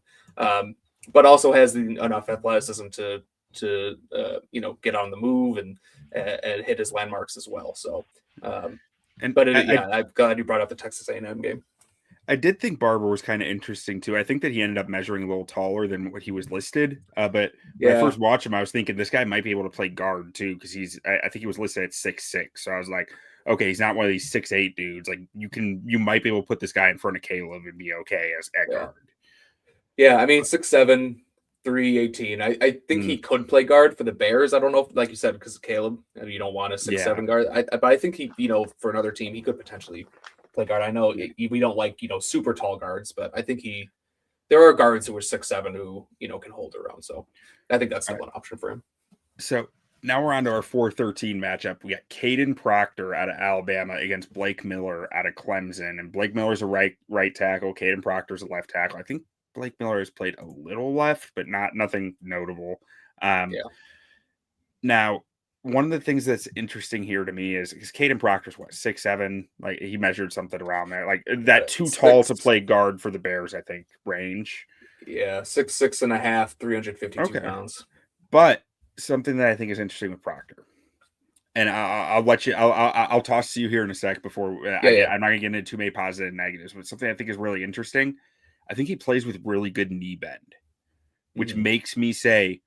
B: but also has enough athleticism to get on the move and hit his landmarks as well. So, I'm glad you brought up the Texas A&M game.
A: I did think Barber was kind of interesting too. I think that he ended up measuring a little taller than what he was listed. But when I first watched him, I was thinking this guy might be able to play guard too, because I think he was listed at 6'6". So I was like, okay, he's not one of these 6'8" dudes. Like you might be able to put this guy in front of Caleb and be okay at guard.
B: Yeah, I mean 6'7", 318. I think he could play guard for the Bears. I don't know if, like you said, because of Caleb, you don't want a 6'7" guard. But I think he, for another team, he could potentially play guard. I know we don't like, super tall guards, but I think there are guards who are 6'7" who, can hold their own. So I think that's still an option for him.
A: So now we're on to our 4-13 matchup. We got Kadyn Proctor out of Alabama against Blake Miller out of Clemson. And Blake Miller's a right tackle. Kadyn Proctor's a left tackle. I think Blake Miller has played a little left, but nothing notable. Now, one of the things that's interesting here to me is because Kadyn Proctor's 6'7", like he measured something around there, like that too tall to play guard for the Bears, I think, range.
B: Yeah, 6'6.5", 352 pounds.
A: But something that I think is interesting with Proctor, and I'll let you, I'll toss to you here in a sec before I'm not gonna get into too many positives and negatives, but something I think is really interesting. I think he plays with really good knee bend, which makes me say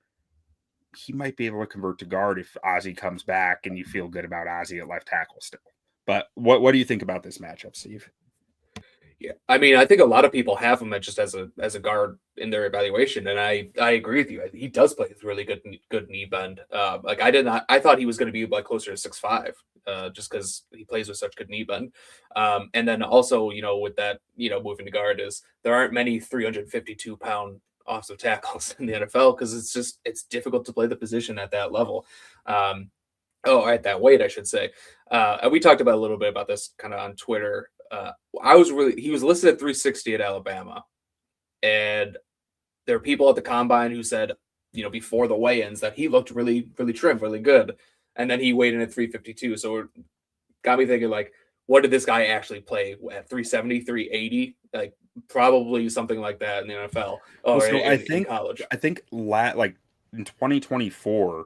A: he might be able to convert to guard if Ozzie comes back and you feel good about Ozzie at left tackle still. But what do you think about this matchup, Steve?
B: Yeah, I mean, I think a lot of people have him just as a guard in their evaluation, and I agree with you. He does play with really good knee bend. I thought he was going to be like closer to 6'5", just because he plays with such good knee bend. And then also, with that, moving to guard there aren't many 352-pound offensive tackles in the NFL because it's difficult to play the position at that level. At that weight, I should say. And we talked about a little bit about this kind of on Twitter. He was listed at 360 at Alabama, and there are people at the combine who said, before the weigh-ins that he looked really, really trim, really good. And then he weighed in at 352. So it got me thinking, like, what did this guy actually play at 370, 380? Like probably something like that in the NFL in college.
A: I think like in 2024,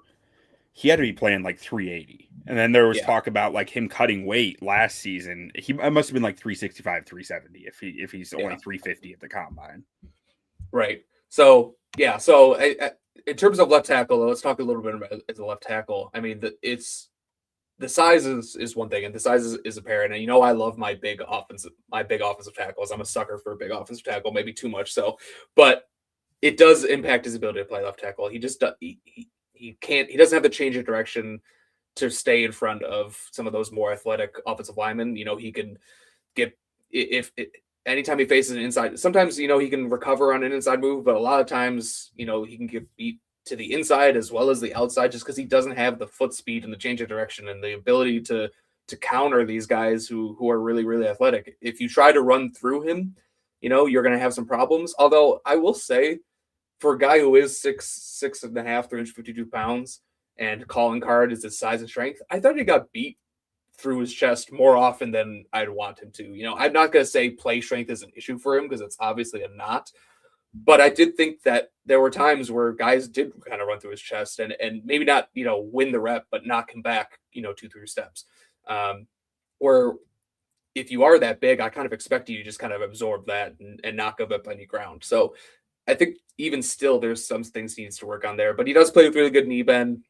A: he had to be playing like 380. And then there was talk about like him cutting weight last season. He must have been like 365, 370 if he's only 350 at the combine.
B: Right. So, in terms of left tackle, let's talk a little bit about the left tackle. I mean, the size is one thing, and the size is apparent. And I love my big offensive tackles. I'm a sucker for a big offensive tackle, maybe too much so, but it does impact his ability to play left tackle. He just he doesn't have the change of direction to stay in front of some of those more athletic offensive linemen. He can get anytime he faces an inside, sometimes, he can recover on an inside move, but a lot of times, he can get beat to the inside as well as the outside just because he doesn't have the foot speed and the change of direction and the ability to counter these guys who are really, really athletic. If you try to run through him, you're going to have some problems. Although I will say, for a guy who is 6'6.5", 352 pounds, and calling card is his size and strength, I thought he got beat through his chest more often than I'd want him to. I'm not going to say play strength is an issue for him because it's obviously not. But I did think that there were times where guys did kind of run through his chest and maybe not, win the rep, but knock him back, 2-3 steps. Where if you are that big, I kind of expect you to just kind of absorb that and not give up any ground. So I think even still, there's some things he needs to work on there, but he does play with really good knee bend.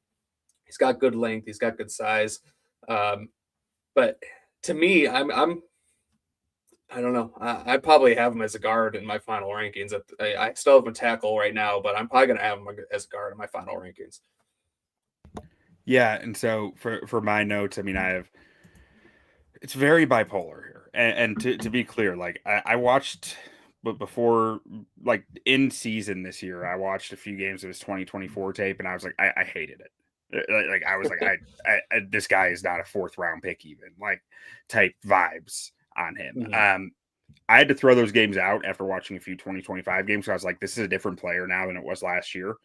B: He's got good length. He's got good size. But to me, I don't know. I probably have him as a guard in my final rankings. I still have him a tackle right now, but I'm probably going to have him as a guard in my final rankings.
A: Yeah, and so for my notes, I mean, it's very bipolar here, and to be clear, like I watched, but before, like in season this year, I watched a few games of his 2024 tape, and I was like, I hated it. Like I was like, this guy is not a fourth round pick, even like type vibes on him.
B: Mhm.
A: I had to throw those games out after watching a few 2025 games. So I was like, this is a different player now than it was last year.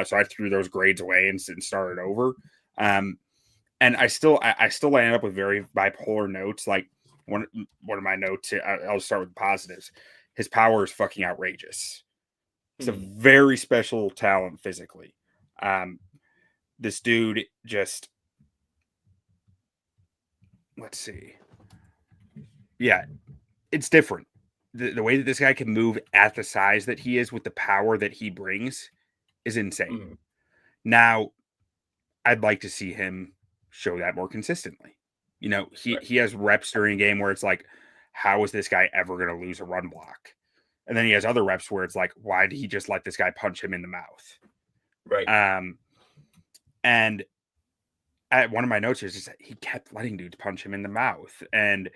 A: So I threw those grades away and started over. Um, and I still land up with very bipolar notes. Like one of my notes, I'll start with the positives. His power is fucking outrageous. It's a
B: Mhm.
A: very special talent physically. Um, this dude just, let's see. Yeah, it's different. The way that this guy can move at the size that he is with the power that he brings is insane.
B: Mhm.
A: Now, I'd like to see him show that more consistently. You know,
B: Right.
A: he has reps during a game where it's like, how is this guy ever going to lose a run block? And then he has other reps where it's like, why did he just let this guy punch him in the mouth?
B: Right.
A: And at one of my notes is just that he kept letting dudes punch him in the mouth and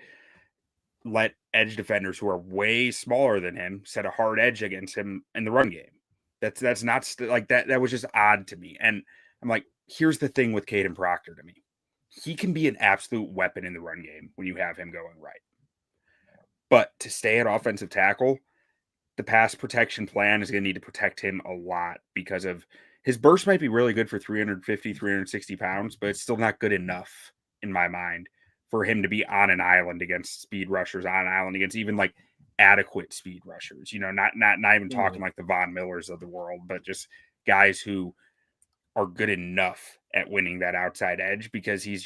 A: let edge defenders who are way smaller than him set a hard edge against him in the run game. That's not like that. That was just odd to me. And I'm like, here's the thing with Kadyn Proctor to me. He can be an absolute weapon in the run game when you have him going right. But to stay at offensive tackle, the pass protection plan is going to need to protect him a lot because of his burst might be really good for 350, 360 pounds, but it's still not good enough in my mind for him to be on an island against speed rushers, on an island against even like adequate speed rushers, you know, not even talking
B: Mhm.
A: like the Von Millers of the world, but just guys who are good enough at winning that outside edge because he's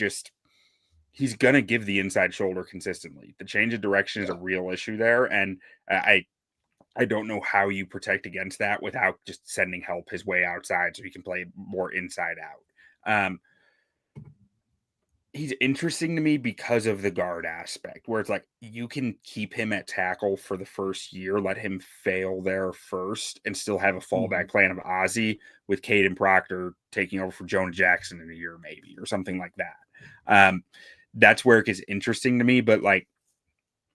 A: gonna give the inside shoulder consistently. The change of direction is a
B: Yeah.
A: real issue there, and I don't know how you protect against that without just sending help his way outside so he can play more inside out. He's interesting to me because of the guard aspect, where it's like you can keep him at tackle for the first year, let him fail there first, and still have a
B: Mhm.
A: fallback plan of Ozzy with Kadyn Proctor taking over for Jonah Jackson in a year, maybe, or something like that. That's where it gets interesting to me, but like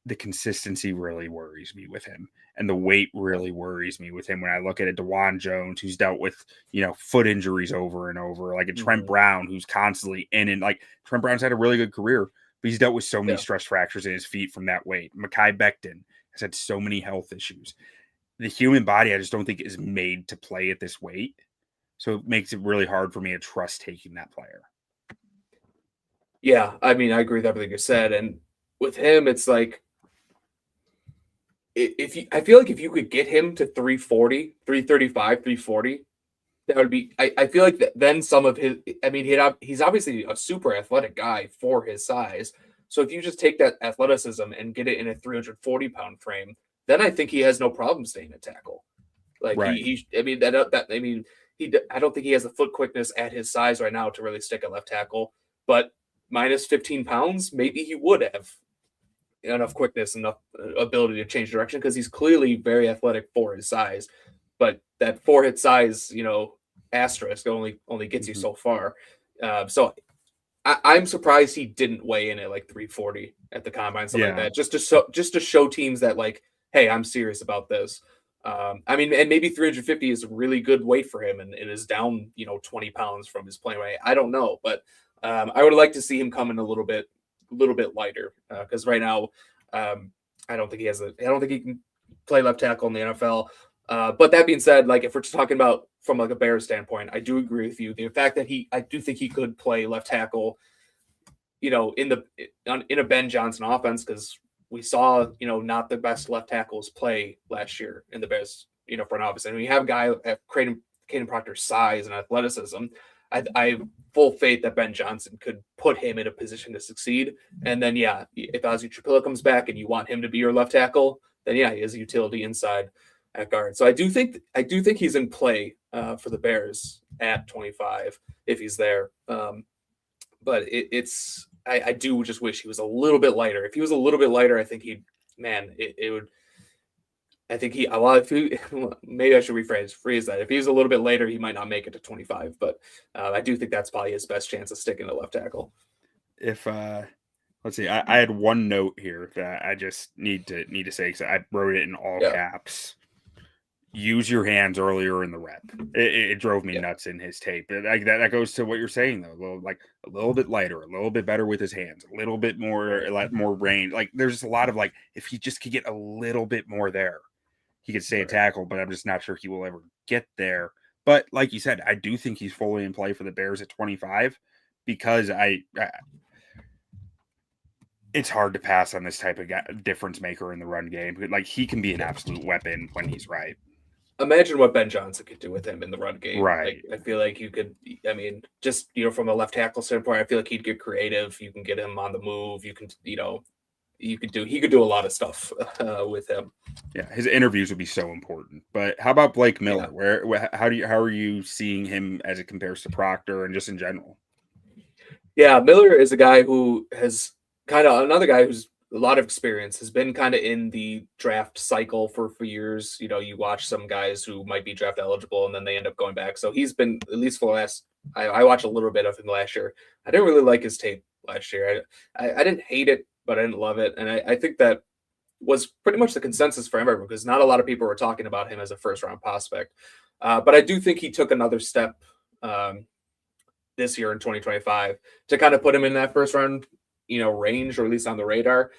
A: the consistency really worries me with him. And the weight really worries me with him when I look at a DeJuan Jones who's dealt with, you know, foot injuries over and over, like a Trent
B: Mhm.
A: Brown who's constantly in and like Trent Brown's had a really good career, but he's dealt with so many
B: Yeah.
A: stress fractures in his feet from that weight. Mekhi Becton has had so many health issues. The human body, I just don't think is made to play at this weight. So it makes it really hard for me to trust taking that player.
B: Yeah. I mean, I agree with everything you said. And with him, it's like if you, I feel like if you could get him to 340, 335, 340, that would be. I feel like then some of his. I mean, he's obviously a super athletic guy for his size. So if you just take that athleticism and get it in a 340-pound frame, then I think he has no problem staying at tackle. Like
A: Right.
B: I mean I mean I don't think he has the foot quickness at his size right now to really stick at left tackle. But minus 15 pounds, maybe he would have enough quickness, enough ability to change direction because he's clearly very athletic for his size. But that for his size, asterisk only gets you
A: Mm-hmm.
B: so far. So I'm surprised he didn't weigh in at like 340 at the combine, something like
A: Yeah.
B: that, just to show teams that like, hey, I'm serious about this. I mean, and maybe 350 is a really good weight for him, and it is down 20 pounds from his playing weight. I don't know, but I would like to see him come in a little bit lighter because right now, um, I don't think he can play left tackle in the NFL. But that being said, like if we're just talking about from like a Bears standpoint, I do agree with you. The fact that I do think he could play left tackle, in a Ben Johnson offense because we saw not the best left tackles play last year in the Bears front office, and we have a guy at Kadyn Proctor's size and athleticism. I have full faith that Ben Johnson could put him in a position to succeed. And then yeah, if Ozzy Trapilla comes back and you want him to be your left tackle, then yeah, he has a utility inside at guard. So I do think he's in play for the Bears at 25 if he's there. But I do just wish he was a little bit lighter. If he was a little bit lighter, I think it would I think if he, maybe I should phrase that. If he was a little bit later, he might not make it to 25, but I do think that's probably his best chance of sticking to left tackle.
A: If let's see, I had one note here that I just need to say because I wrote it in all
B: Yeah,
A: caps. Use your hands earlier in the rep. It drove me
B: yeah,
A: nuts in his tape. That goes to what you're saying though. A little bit lighter, a little bit better with his hands, a little bit more, more range. Like there's just a lot of if he just could get a little bit more there, he could stay a tackle. But I'm just not sure he will ever get there. But like you said, I do think he's fully in play for the Bears at 25 because it's hard to pass on this type of difference maker in the run game. Like he can be an absolute weapon when he's right.
B: Imagine what Ben Johnson could do with him in the run game.
A: Right.
B: Like, I feel like you could, I mean, just, from a left tackle standpoint, I feel like he'd get creative. You can get him on the move. You can, he could do a lot of stuff with him.
A: Yeah, his interviews would be so important. But how about Blake Miller?
B: Yeah.
A: How are you seeing him as it compares to Proctor and just in general?
B: Yeah, Miller is a guy who has kind of another guy who's a lot of experience, has been kind of in the draft cycle for years. You watch some guys who might be draft eligible and then they end up going back. So he's been, at least for the last, I watched a little bit of him last year. I didn't really like his tape last year. I didn't hate it, but I didn't love it. And I think that was pretty much the consensus for everyone because not a lot of people were talking about him as a first round prospect. But I do think he took another step this year in 2025 to kind of put him in that first round, range, or at least on the radar.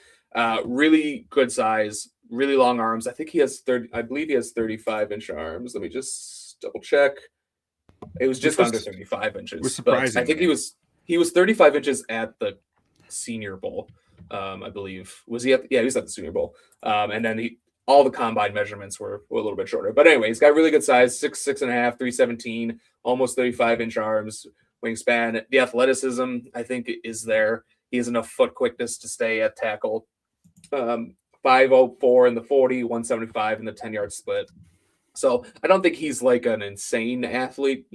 B: Really good size, really long arms. I think he has 30. I believe he has 35-inch arms. Let me just double check. It was just under 35 inches.
A: Was surprising.
B: But I think he was 35 inches at the Senior Bowl. I believe he was at the Senior Bowl. And then all the combine measurements were a little bit shorter. But anyway, he's got really good size, 6'6.5", 317, almost 35-inch arms, wingspan. The athleticism, I think, is there. He has enough foot quickness to stay at tackle. 504 in the 40, 175 in the 10-yard split. So I don't think he's like an insane athlete,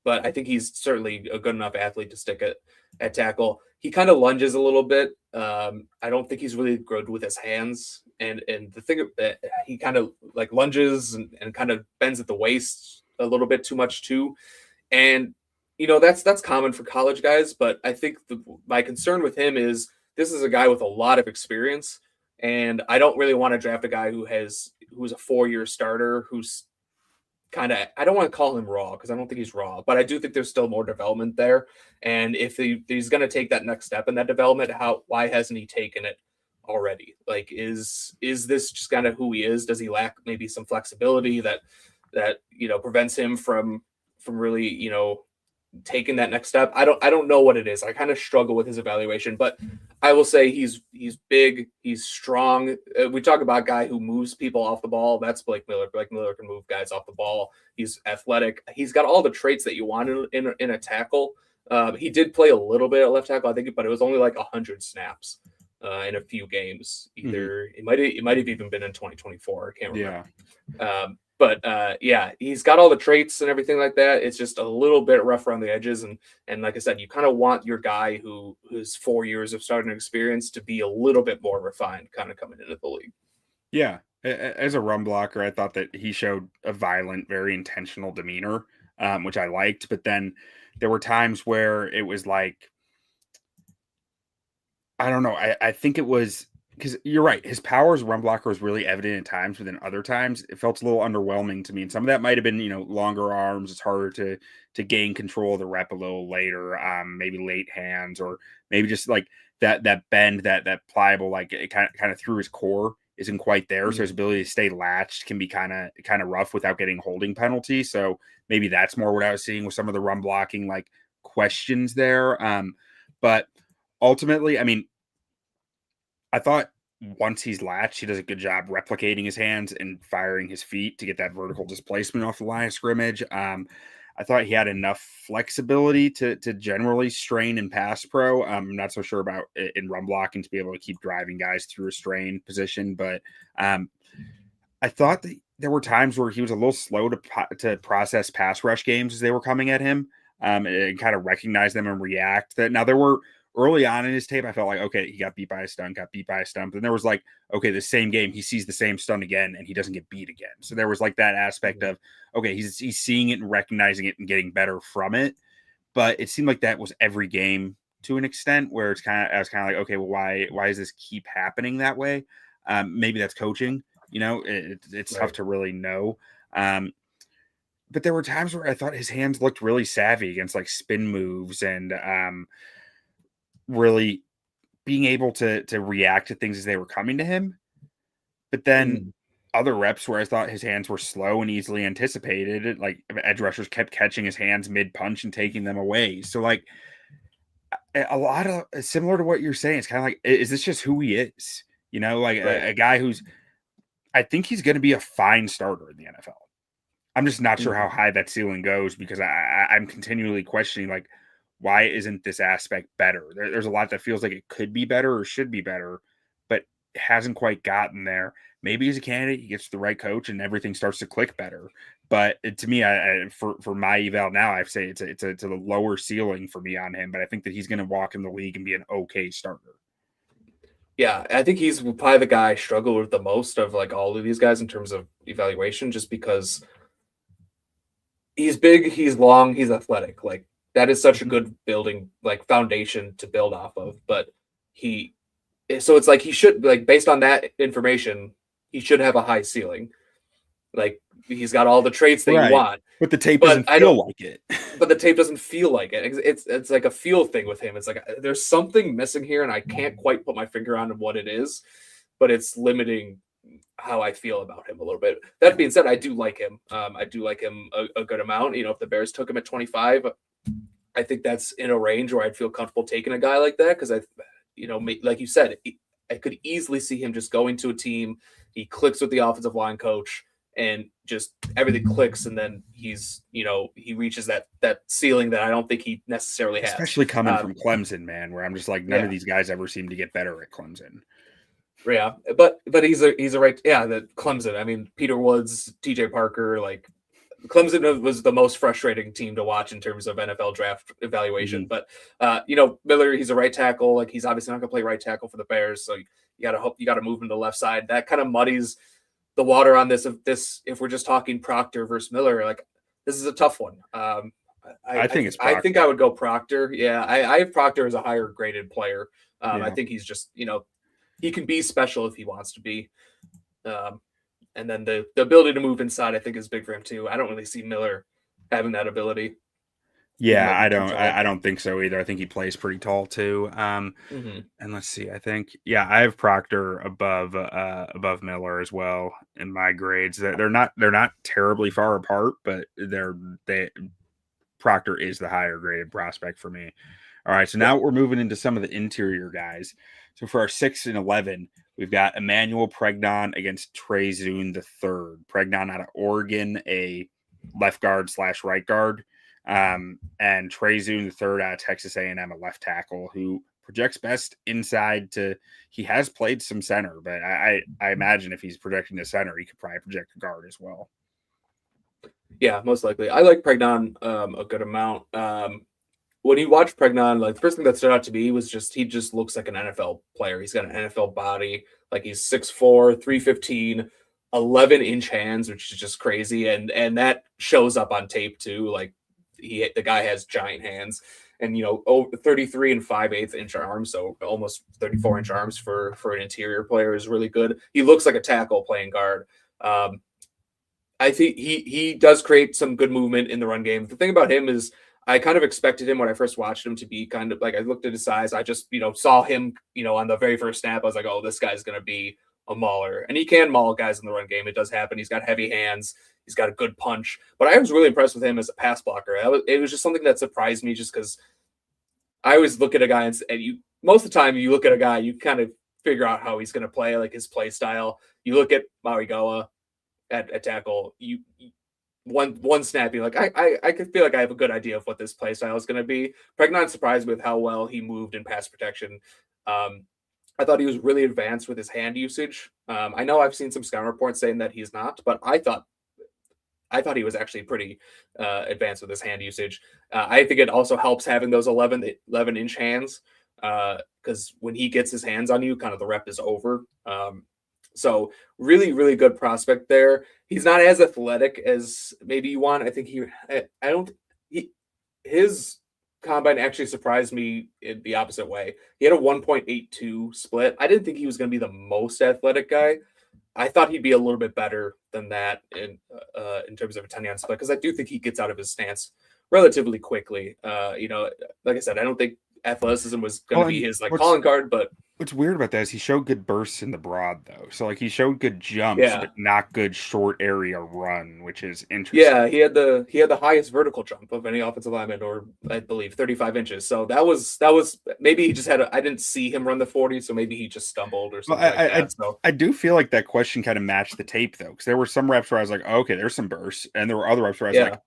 B: but I think he's certainly a good enough athlete to stick at tackle. He kind of lunges a little bit. I don't think he's really good with his hands. And the thing that he kind of like lunges and kind of bends at the waist a little bit too much too. And that's common for college guys, but I think my concern with him is this is a guy with a lot of experience, and I don't really want to draft a guy who's a 4-year starter who's kind of, I don't want to call him raw because I don't think he's raw, but I do think there's still more development there. And if he's going to take that next step in that development, why hasn't he taken it already? Like, is this just kind of who he is? Does he lack maybe some flexibility that prevents him from really taking that next step? I don't know what it is. I kind of struggle with his evaluation, but I will say he's big, he's strong. We talk about a guy who moves people off the ball. That's Blake Miller. Blake Miller can move guys off the ball. He's athletic. He's got all the traits that you want in a tackle. He did play a little bit at left tackle, I think, but it was only like 100 snaps in a few games. Either it might have even been in 2024. I can't remember. Yeah. But he's got all the traits and everything like that. It's just a little bit rough around the edges. And like I said, you kind of want your guy who's 4 years of starting experience to be a little bit more refined kind of coming into the league.
A: Yeah. As a run blocker, I thought that he showed a violent, very intentional demeanor, which I liked. But then there were times where it was like, I don't know. I think it was, because you're right, his power as a run blocker was really evident at times, but then other times it felt a little underwhelming to me. And some of that might have been, longer arms. It's harder to gain control of the rep a little later. Maybe late hands, or maybe just like that bend, that pliable, like it kind of through his core isn't quite there. Mm-hmm. So his ability to stay latched can be kind of rough without getting holding penalty. So maybe that's more what I was seeing with some of the run blocking like questions there. But ultimately, I mean, I thought once he's latched, he does a good job replicating his hands and firing his feet to get that vertical displacement off the line of scrimmage. I thought he had enough flexibility to generally strain in pass pro. I'm not so sure about in run blocking to be able to keep driving guys through a strain position, but I thought that there were times where he was a little slow to process pass rush games as they were coming at him, and kind of recognize them and react. Now there were early on in his tape, I felt like, okay, he got beat by a stunt, Then there was like, okay, the same game, he sees the same stunt again and he doesn't get beat again. So there was like that aspect of, okay, he's seeing it and recognizing it and getting better from it. But it seemed like that was every game to an extent where I was kind of like, okay, well, why does this keep happening that way? Maybe that's coaching, it's tough to really know. But there were times where I thought his hands looked really savvy against like spin moves and really being able to react to things as they were coming to him. But then other reps where I thought his hands were slow and easily anticipated, like edge rushers kept catching his hands mid punch and taking them away. So like a lot of similar to what you're saying, it's kind of like, is this just who he is? Like a guy who's, I think he's going to be a fine starter in the NFL. I'm just not sure how high that ceiling goes because I'm continually questioning, like, why isn't this aspect better? There's a lot that feels like it could be better or should be better, but it hasn't quite gotten there. Maybe he's a candidate, he gets the right coach and everything starts to click better. But to me, for my eval now, I say it's a lower ceiling for me on him, but I think that he's going to walk in the league and be an okay starter.
B: Yeah, I think he's probably the guy I struggle with the most of like all of these guys in terms of evaluation, just because he's big, he's long, he's athletic. Like that is such a good building, like foundation to build off of. But so it's like he should, like based on that information, he should have a high ceiling. Like he's got all the traits that you want,
A: but the tape doesn't feel like it.
B: But the tape doesn't feel like it. It's like a feel thing with him. It's like there's something missing here, and I can't quite put my finger on what it is, but it's limiting how I feel about him a little bit. That being said, I do like him. I do like him a good amount. If the Bears took him at 25, I think that's in a range where I'd feel comfortable taking a guy like that because like you said, I could easily see him just going to a team. He clicks with the offensive line coach and just everything clicks. And then he reaches that ceiling that I don't think he necessarily has.
A: Especially coming from Clemson, man, where I'm just like, none of these guys ever seem to get better at Clemson.
B: Yeah, but he's a right. Yeah, the Clemson. I mean, Peter Woods, TJ Parker, like Clemson was the most frustrating team to watch in terms of NFL draft evaluation. But Miller, he's a right tackle. Like he's obviously not going to play right tackle for the Bears, so you got to move him to the left side. That kind of muddies the water on this. If we're just talking Proctor versus Miller, like this is a tough one. I think I would go Proctor. Yeah, I have Proctor as a higher graded player. I think he's just he can be special if he wants to be. And then the ability to move inside, I think, is big for him too. I don't really see Miller having that ability.
A: Yeah, I don't think so either. I think he plays pretty tall too. And let's see, I think, I have Proctor above Miller as well in my grades. They're not terribly far apart, but Proctor is the higher graded prospect for me. All right, so now we're moving into some of the interior guys. So for our 6 and 11, we've got Emmanuel Pregnon against Trey Zuhn III. Pregnon out of Oregon, a left guard / right guard, and Trey Zuhn III out of Texas A&M, a left tackle who projects best inside. He has played some center, but I imagine if he's projecting the center, he could probably project a guard as well.
B: Yeah, most likely. I like Pregnon a good amount. When you watch Pregnon, like the first thing that stood out to me was he just looks like an NFL player. He's got an NFL body. Like he's 6'4", 315, 11-inch hands, which is just crazy. And that shows up on tape too. Like the guy has giant hands and, over 33 and 5/8 inch arms. So almost 34-inch arms for an interior player is really good. He looks like a tackle playing guard. I think he does create some good movement in the run game. The thing about him is I kind of expected him when I first watched him to be kind of like, I looked at his size. I just, saw him, on the very first snap. I was like, oh, this guy's going to be a mauler. And he can maul guys in the run game. It does happen. He's got heavy hands. He's got a good punch. But I was really impressed with him as a pass blocker. It was just something that surprised me just because I always look at a guy and most of the time you look at a guy, you kind of figure out how he's going to play, like his play style. You look at Mauigoa at tackle, one snap, you're like, I could feel like I have a good idea of what this play style is going to be. Pregnon surprised with how well he moved in pass protection. I thought he was really advanced with his hand usage. I know I've seen some scout reports saying that he's not, but I thought he was actually pretty advanced with his hand usage. I think it also helps having those 11-inch hands. because when he gets his hands on you, kind of the rep is over. So really, really good prospect there. He's not as athletic as maybe you want. I think I don't, his combine actually surprised me in the opposite way. He had a 1.82 split. I didn't think he was going to be the most athletic guy. I thought he'd be a little bit better than that in terms of a 10-yard split, because I do think he gets out of his stance relatively quickly. Like I said, I don't think athleticism was going to be his calling card, but
A: what's weird about that is he showed good bursts in the broad, though. So like he showed good jumps, but not good short area run, which is interesting.
B: Yeah, he had the highest vertical jump of any offensive lineman, or I believe 35 inches. So that was maybe he just I didn't see him run the 40, so maybe he just stumbled or something like that. So
A: I do feel like that question kind of matched the tape, though, because there were some reps where I was like, oh, okay, there's some bursts, and there were other reps where I was like,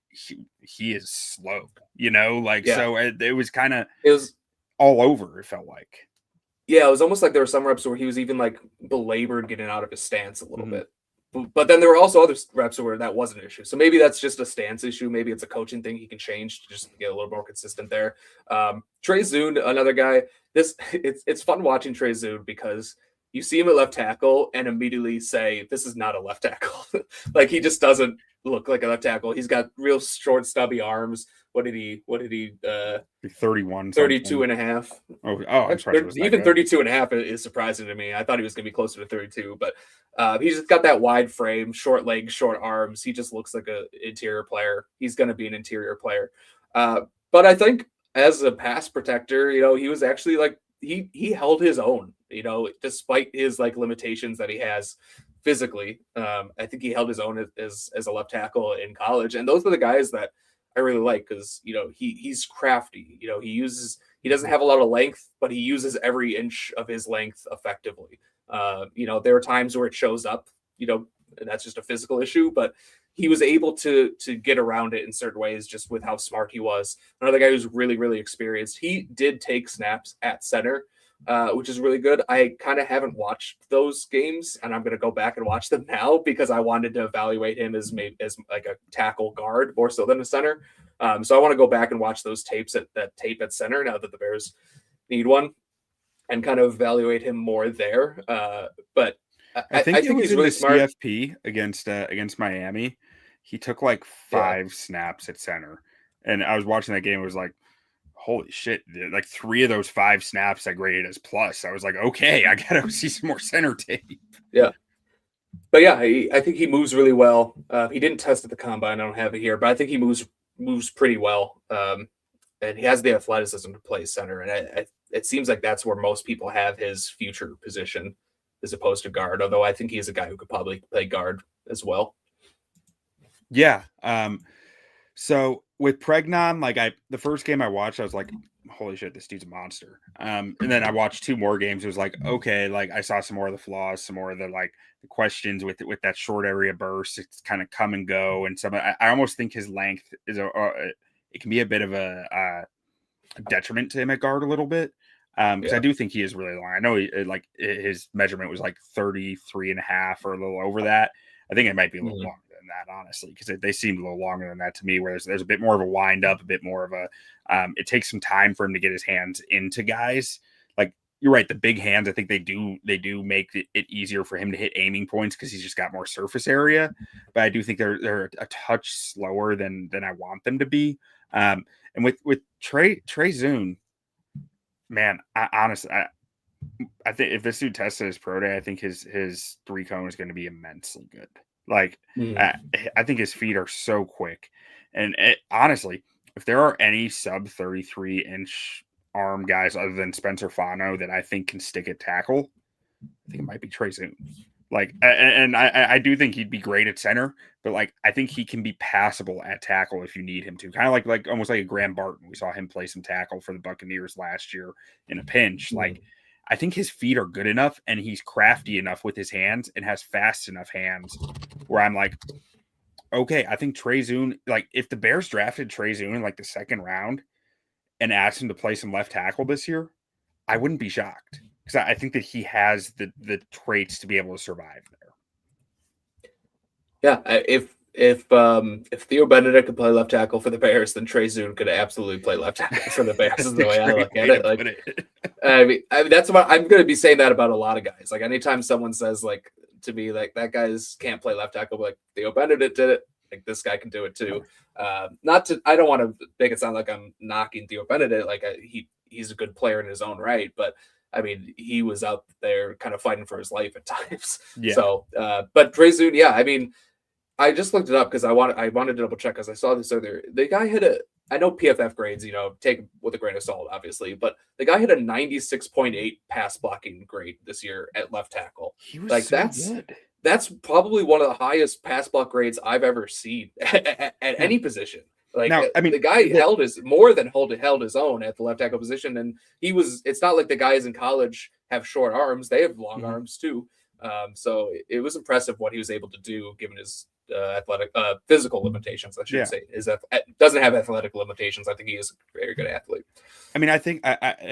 A: he is slow, So it was kind of all over. It felt like.
B: Yeah, it was almost like there were some reps where he was even like belabored getting out of his stance a little bit. But then there were also other reps where that wasn't an issue. So maybe that's just a stance issue. Maybe it's a coaching thing he can change to just get a little more consistent there. Trey Zuhn, another guy. It's fun watching Trey Zuhn because you see him at left tackle and immediately say, this is not a left tackle. Like he just doesn't look like a left tackle. He's got real short, stubby arms. What did he
A: 31
B: 32 and a half.
A: I'm sorry,
B: even 32 and a half is surprising to me. I thought he was going to be closer to 32, but he's just got that wide frame, short legs, short arms. He just looks like an interior player. He's going to be an interior player. But I think as a pass protector, he was actually like he held his own, despite his like limitations that he has physically. I think he held his own as a left tackle in college, and those are the guys that I really like, because he's crafty. He doesn't have a lot of length, but he uses every inch of his length effectively. There are times where it shows up, and that's just a physical issue, but he was able to get around it in certain ways just with how smart he was. Another guy who's really, really experienced. He did take snaps at center, which is really good. I kind of haven't watched those games, and I'm going to go back and watch them now because I wanted to evaluate him as like a tackle guard more so than a center. So I want to go back and watch those tapes at center now that the Bears need one, and kind of evaluate him more there. But
A: I think he's really smart. CFP against Miami, he took like 5 snaps at center, and I was watching that game. It was like, holy shit, like 3 of those 5 snaps I graded as plus. I was like, okay, I gotta see some more center tape.
B: Yeah. But yeah, I think he moves really well. He didn't test at the combine. I don't have it here, but I think he moves pretty well. And he has the athleticism to play center. And it seems like that's where most people have his future position as opposed to guard. Although I think he's a guy who could probably play guard as well.
A: Yeah. So with Pregnon, like the first game I watched, I was like, holy shit, this dude's a monster. And then I watched 2 more games. It was like, okay, like I saw some more of the flaws, some more of the like the questions with that short area burst. It's kind of come and go, and some. I almost think his length is it can be a bit of a detriment to him at guard a little bit. Because I do think he is really long. I know his measurement was like 33 and a half or a little over that. I think it might be a little longer than that, honestly, because they seemed a little longer than that to me, whereas there's a bit more of a wind up, a bit more of a it takes some time for him to get his hands into guys. Like you're right, the big hands, I think they do make it easier for him to hit aiming points because he's just got more surface area. But I do think they're a touch slower than I want them to be. And with Trey Zuhn, man, honestly, I think if this dude tested his pro day, I think his 3-cone is going to be immensely good. Like, I think his feet are so quick. And honestly, if there are any sub 33-inch arm guys other than Spencer Fano that I think can stick at tackle, I think it might be Trey Zuhn. Like, and I do think he'd be great at center, but like I think he can be passable at tackle if you need him to. Kind of like almost like a Graham Barton. We saw him play some tackle for the Buccaneers last year in a pinch. Like, I think his feet are good enough and he's crafty enough with his hands and has fast enough hands where I'm like, okay, I think Trey Zuhn, like if the Bears drafted Trey Zuhn in like the 2nd round and asked him to play some left tackle this year, I wouldn't be shocked. Because I think that he has the traits to be able to survive there.
B: Yeah, if Theo Benedict could play left tackle for the Bears, then Trey Zuhn could absolutely play left tackle for the Bears. Is the way I look at it. Like, I mean, that's what I'm going to be saying that about a lot of guys. Like, anytime someone says like to me like that guy's can't play left tackle, but like Theo Benedict did it, like this guy can do it too. Not to, I don't want to make it sound like I'm knocking Theo Benedict. Like he's a good player in his own right, but I mean, he was out there kind of fighting for his life at times.
A: Yeah.
B: So, but Trey Zuhn, yeah, I mean, I just looked it up because I wanted to double check because I saw this earlier. The guy hit I know PFF grades, take with a grain of salt, obviously, but the guy hit a 96.8 pass blocking grade this year at left tackle.
A: He was
B: like
A: so good.
B: That's probably one of the highest pass block grades I've ever seen at any position. Like,
A: now, I mean,
B: the guy held his own at the left tackle position, and it's not like the guys in college have short arms; they have long arms too. So it was impressive what he was able to do given his physical limitations. I should say doesn't have athletic limitations. I think he is a very good athlete.
A: I mean, I think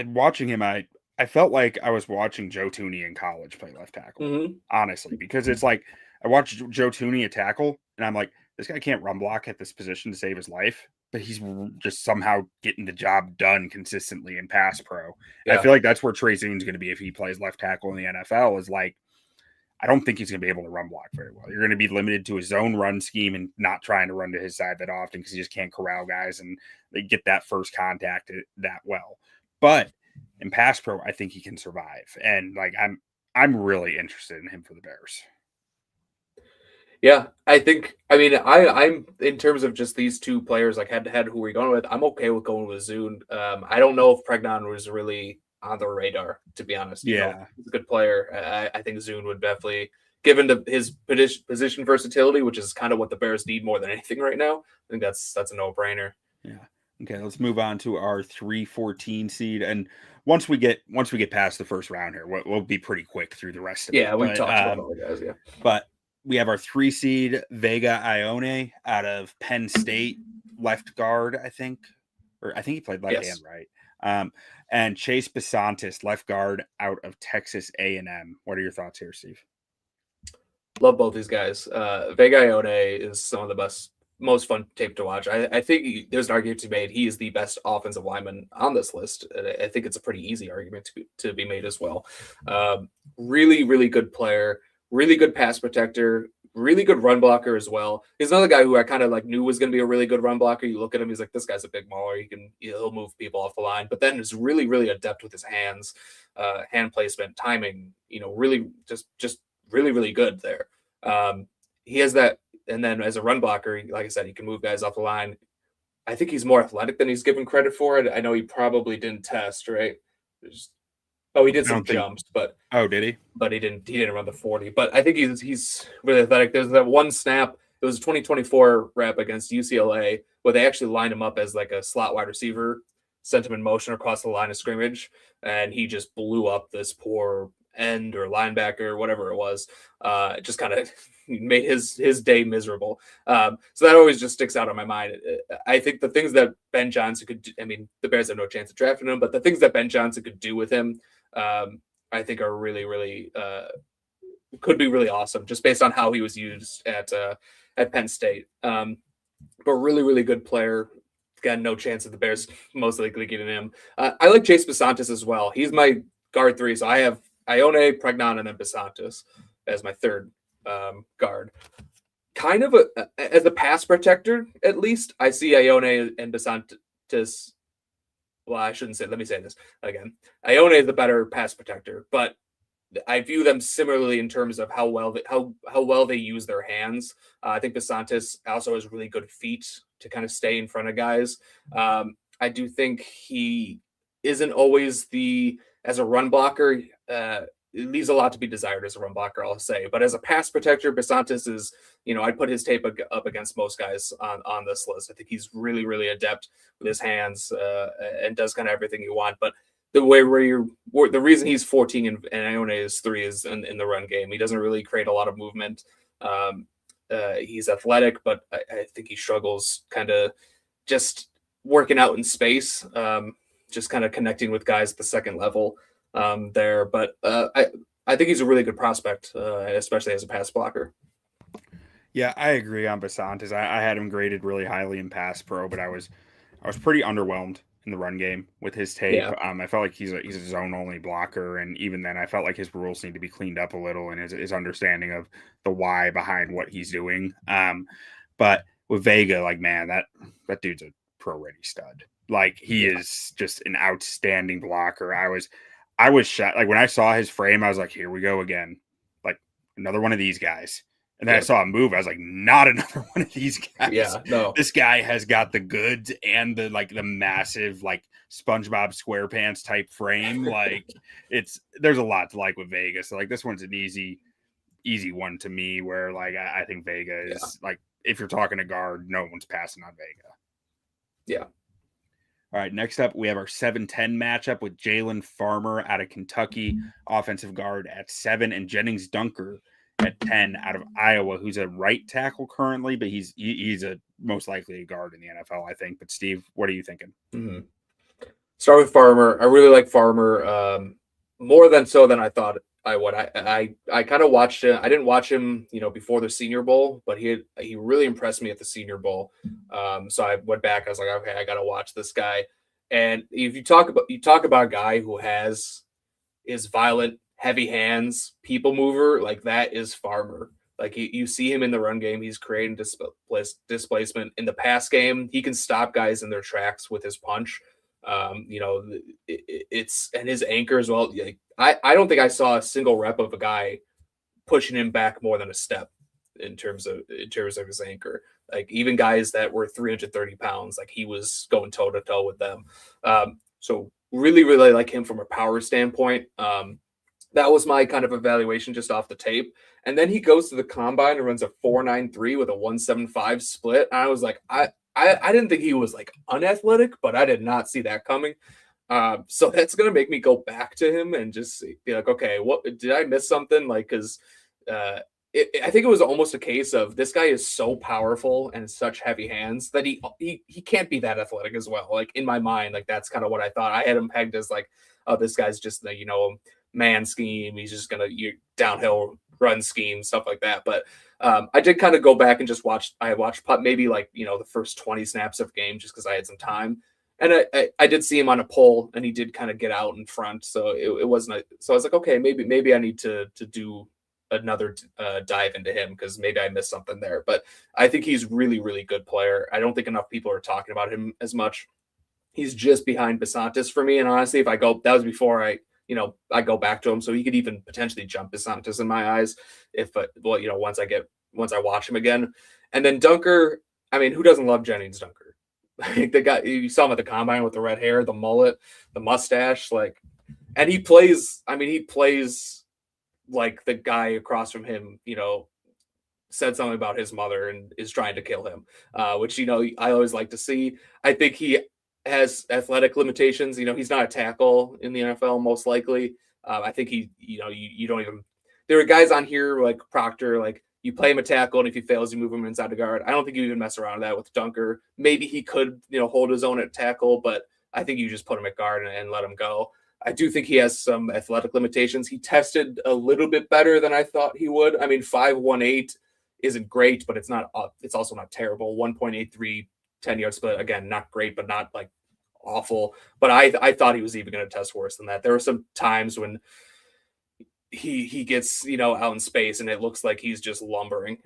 A: watching him, I felt like I was watching Joe Thuney in college play left tackle, honestly, because it's like I watched Joe Thuney a tackle, and I'm like, this guy can't run block at this position to save his life, but he's just somehow getting the job done consistently in pass pro. Yeah. I feel like that's where Trey Zuhn's going to be if he plays left tackle in the NFL. Is like, I don't think he's going to be able to run block very well. You're going to be limited to his own run scheme and not trying to run to his side that often because he just can't corral guys and they get that first contact that well. But in pass pro, I think he can survive. And like, I'm really interested in him for the Bears.
B: Yeah, I'm in terms of just these two players, like head to head, who we're going with, I'm okay with going with Zuhn. I don't know if Pregnon was really on the radar, to be honest.
A: Yeah.
B: He's a good player. I think Zuhn would definitely, given his position versatility, which is kind of what the Bears need more than anything right now, I think that's a no-brainer.
A: Yeah. Okay, let's move on to our 3-14 seed. And once we get past the first round here, we'll be pretty quick through the rest of it.
B: Yeah, we've talked about all the guys, yeah.
A: But we have our 3 seed, Vega Ioane, out of Penn State, left guard, I think. Or I think he played left hand, right? And Chase Bisontis, left guard, out of Texas A&M. What are your thoughts here, Steve?
B: Love both these guys. Vega Ioane is some of the most fun tape to watch. I think there's an argument to be made. He is the best offensive lineman on this list. I think it's a pretty easy argument to be made as well. Really, really good player. Really good pass protector, really good run blocker as well. He's another guy who I kind of like knew was going to be a really good run blocker. You look at him, he's like, this guy's a big mauler. He'll move people off the line, but then is really, really adept with his hands, hand placement, timing. Really just really, really good there. He has that, and then as a run blocker, like I said, he can move guys off the line. I think he's more athletic than he's given credit for. I know he probably didn't test, right? He did some jumps, but
A: did he?
B: But he didn't run the 40. But I think he's really athletic. There's that one snap. It was a 2024 rep against UCLA where they actually lined him up as like a slot wide receiver, sent him in motion across the line of scrimmage, and he just blew up this poor end or linebacker, whatever it was. It just kind of made his day miserable. So that always just sticks out on my mind. I think the things that Ben Johnson could do, I mean, the Bears have no chance of drafting him, but the things that Ben Johnson could do with him, I think are really, really could be really awesome just based on how he was used at Penn State. But really, really good player. Got no chance of the Bears most likely getting him. I like Chase Bisontis as well. He's my guard 3. So I have Ioane, Pregnon, and then Bisontis as my third guard. Kind of as a pass protector, at least, I see Ioane and Bisontis. Well, I shouldn't say. Let me say this again. Ioane is the better pass protector, but I view them similarly in terms of how well they use their hands. I think Bisontis also has really good feet to kind of stay in front of guys. I do think he isn't always as a run blocker. It leaves a lot to be desired as a run blocker, I'll say. But as a pass protector, Bisontis is, I'd put his tape up against most guys on this list. I think he's really, really adept with his hands and does kind of everything you want. But the the reason he's 14 and Ainore is 3 is in the run game. He doesn't really create a lot of movement. He's athletic, but I think he struggles kind of just working out in space, just kind of connecting with guys at the second level there. But I think he's a really good prospect, especially as a pass blocker.
A: Yeah, I agree on Basantis. I had him graded really highly in pass pro, but I was pretty underwhelmed in the run game with his tape.
B: Yeah,
A: I felt like he's a zone only blocker, and even then, I felt like his rules need to be cleaned up a little, and his understanding of the why behind what he's doing. But with Vega, like man, that dude's a pro ready stud. Like he
B: yeah,
A: is just an outstanding blocker. I was shot. Like when I saw his frame, I was like, here we go again, like another one of these guys. And then I
B: yep,
A: saw him move. I was like, not another one of these guys.
B: yeah. No,
A: This guy has got the goods and the massive like SpongeBob SquarePants type frame. Like there's a lot to like with Vegas. So like this one's an easy one to me. Where like I think Vega
B: yeah,
A: is like if you're talking a guard, no one's passing on Vega.
B: yeah.
A: All right, next up we have our 7-10 matchup with Jalen Farmer out of Kentucky, offensive guard at 7, and Gennings Dunker at 10 out of Iowa, who's a right tackle currently, but he's a most likely a guard in the NFL, I think. But Steve, what are you thinking?
B: Mm-hmm. Start with Farmer. I really like Farmer more than so than I thought I would. I kind of watched him. I didn't watch him, before the Senior Bowl, but he really impressed me at the Senior Bowl. So I went back. I was like, okay, I got to watch this guy. And if you talk about a guy who is violent, heavy hands, people mover, like that is Farmer. Like you see him in the run game, he's creating displacement. In the pass game, he can stop guys in their tracks with his punch. It's and his anchor as well. Like, I don't think I saw a single rep of a guy pushing him back more than a step in terms of his anchor. Like even guys that were 330 pounds, like he was going toe to toe with them. So really, really like him from a power standpoint. That was my kind of evaluation just off the tape. And then he goes to the combine and runs a 4.93 with a 1.75 split. And I was like, I didn't think he was like unathletic, but I did not see that coming. So that's gonna make me go back to him and just be like, okay, what did I miss something? Like, because uh, I think it was almost a case of this guy is so powerful and such heavy hands that he can't be that athletic as well. Like in my mind, like that's kind of what I thought. I had him pegged as like, oh, this guy's just the man scheme. He's just gonna downhill run scheme stuff like that. But I did kind of go back and just watch. I watched maybe like the first 20 snaps of game just because I had some time. And I did see him on a pole, and he did kind of get out in front, so it wasn't. So I was like, okay, maybe I need to do another dive into him because maybe I missed something there. But I think he's really really good player. I don't think enough people are talking about him as much. He's just behind Bisontis for me, and honestly, if I go, that was before I go back to him, so he could even potentially jump Bisontis in my eyes if once I watch him again. And then Dunker, I mean, who doesn't love Jennings Dunker? Like the guy you saw him at the combine with the red hair, the mullet, the mustache, like, and he plays. I mean, he plays like the guy across from him. Said something about his mother and is trying to kill him, which I always like to see. I think he has athletic limitations. He's not a tackle in the NFL most likely. I think you don't even. There are guys on here like Proctor, like you play him a tackle, and if he fails, you move him inside the guard. I don't think you even mess around with that with Dunker. Maybe he could hold his own at tackle, but I think you just put him at guard and let him go. I do think he has some athletic limitations. He tested a little bit better than I thought he would. I mean, 5.18 isn't great, but it's not. It's also not terrible. 1.83 10-yard split. Again, not great, but not like awful. But I thought he was even going to test worse than that. There were some times when he gets out in space and it looks like he's just lumbering.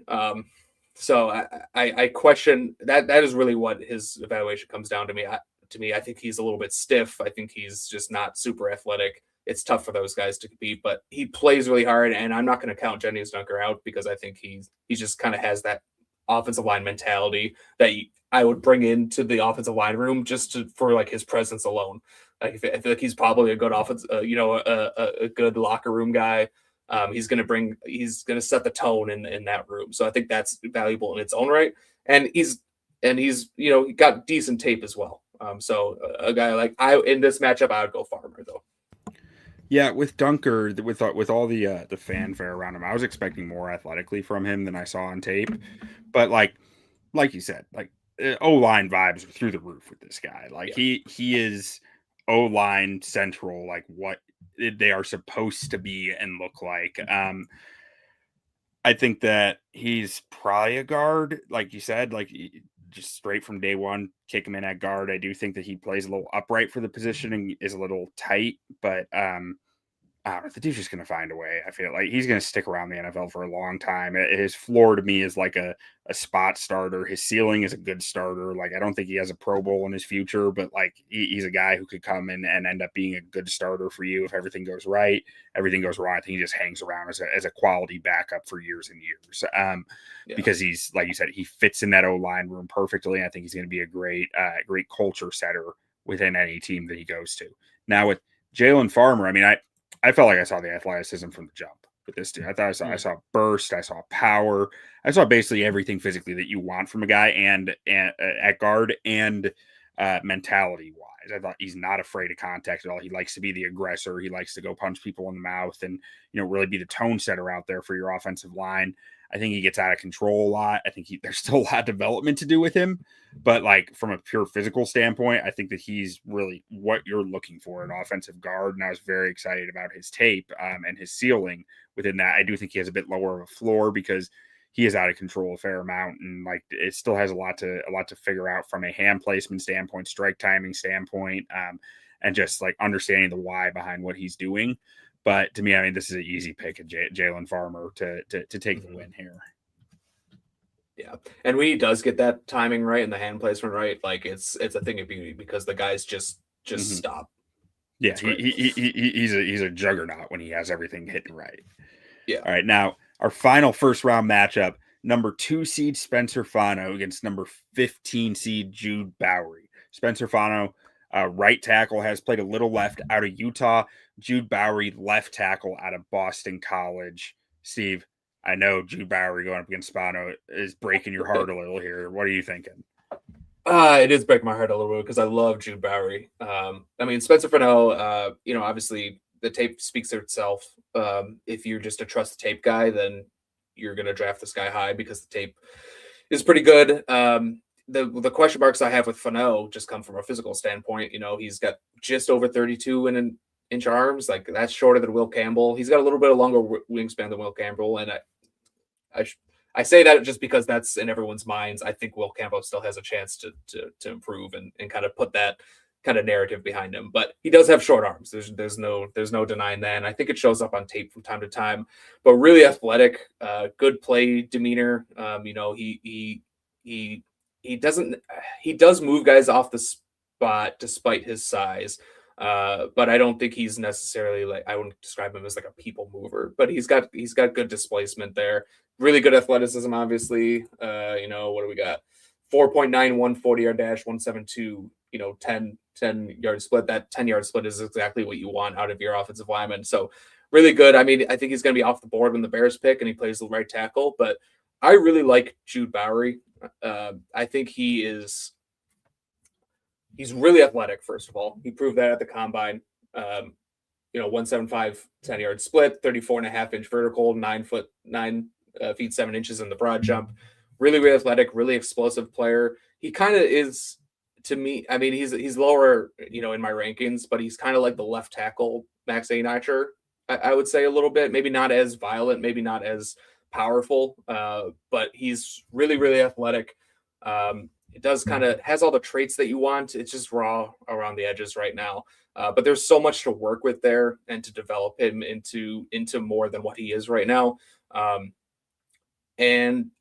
B: So I question that. That is really what his evaluation comes down to me. I think he's a little bit stiff. I think he's just not super athletic. It's tough for those guys to compete, but he plays really hard. And I'm not going to count Jennings Dunker out because I think he just kind of has that offensive line mentality that I would bring into the offensive line room just for like his presence alone. Like I feel like he's probably a good offense, a good locker room guy. He's gonna set the tone in that room. So I think that's valuable in its own right. And he's he got decent tape as well. So a guy like in this matchup, I would go Farmer though.
A: Yeah, with Dunker, with all the fanfare around him, I was expecting more athletically from him than I saw on tape. But like you said, like O line vibes are through the roof with this guy. Like
B: Yeah.
A: he is O line central, like what they are supposed to be and look like. I think that he's probably a guard, like you said, just straight from day one, kick him in at guard. I do think that he plays a little upright for the position and is a little tight, but I don't know. The dude's just going to find a way. I feel like he's going to stick around the NFL for a long time. His floor to me is like a spot starter. His ceiling is a good starter. Like, I don't think he has a Pro Bowl in his future, but like he's a guy who could come in and end up being a good starter for you if everything goes right. Everything goes wrong, I think he just hangs around as a quality backup for years and years. Because he's, like you said, he fits in that O-line room perfectly. I think he's going to be a great culture setter within any team that he goes to. Now with Jalen Farmer, I mean, I felt like I saw the athleticism from the jump with this dude. I thought I saw burst, I saw power, I saw basically everything physically that you want from a guy, and at guard and mentality wise. I thought he's not afraid of contact at all. He likes to be the aggressor. He likes to go punch people in the mouth and really be the tone setter out there for your offensive line. I think he gets out of control a lot. I think there's still a lot of development to do with him, but like from a pure physical standpoint, I think that he's really what you're looking for, an offensive guard. And I was very excited about his tape and his ceiling within that. I do think he has a bit lower of a floor because he is out of control a fair amount, and like it still has a lot to figure out from a hand placement standpoint, strike timing standpoint, and just like understanding the why behind what he's doing. But to me, I mean, this is an easy pick of Jalen Farmer to take the win here.
B: Yeah, and when he does get that timing right and the hand placement right, like it's a thing of beauty because the guys just stop.
A: Yeah, he's a juggernaut when he has everything hitting right.
B: Yeah.
A: All right, now our final first round matchup: number 2 seed Spencer Fano against number 15 seed Jude Bowry. Spencer Fano, right tackle, has played a little left out of Utah. Jude Bowry, left tackle out of Boston College. Steve, I know Jude Bowry going up against Fano is breaking your heart a little here. What are you thinking?
B: It is breaking my heart a little bit because I love Jude Bowry. I mean, Spencer Fano, obviously the tape speaks for itself. If you're just a trust the tape guy, then you're going to draft this guy high because the tape is pretty good. The question marks I have with Fano just come from a physical standpoint. He's got just over 32 in an inch arms. Like that's shorter than Will Campbell. He's got a little bit of longer wingspan than Will Campbell. And I say that just because that's in everyone's minds. I think Will Campbell still has a chance to improve and kind of put that kind of narrative behind him, but he does have short arms. There's no denying that. And I think it shows up on tape from time to time, but really athletic, good play demeanor. He does move guys off the spot despite his size. But I don't think he's necessarily like, I wouldn't describe him as like a people mover, but he's got good displacement there. Really good athleticism, obviously. What do we got? 4.91 40-yard dash, 172, 10 yard split. That 10-yard split is exactly what you want out of your offensive lineman. So really good. I mean, I think he's going to be off the board when the Bears pick and he plays the right tackle, but I really like Jude Bowry. I think he's really athletic. First of all, he proved that at the combine. 175 10-yard split, 34.5-inch vertical, 9 feet 7 inches in the broad jump. Really, really athletic, really explosive player. He kind of is, to me. I mean, he's lower, in my rankings, but he's kind of like the left tackle Max Iheanachor, I would say a little bit. Maybe not as violent, maybe not as powerful, but he's really, really athletic. It does kind of has all the traits that you want. It's just raw around the edges right now. But there's so much to work with there and to develop him into more than what he is right now. And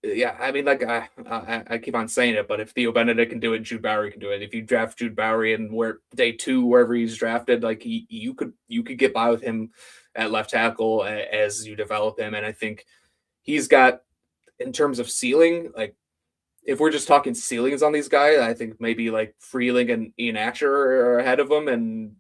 B: yeah, I mean, like I keep on saying it, but if Theo Benedict can do it, Jude Bowry can do it. If you draft Jude Bowry and day 2, wherever he's drafted, like you could get by with him at left tackle as you develop him. And I think he's got, in terms of ceiling, like if we're just talking ceilings on these guys, I think maybe like Freeling and Iheanachor are ahead of him, and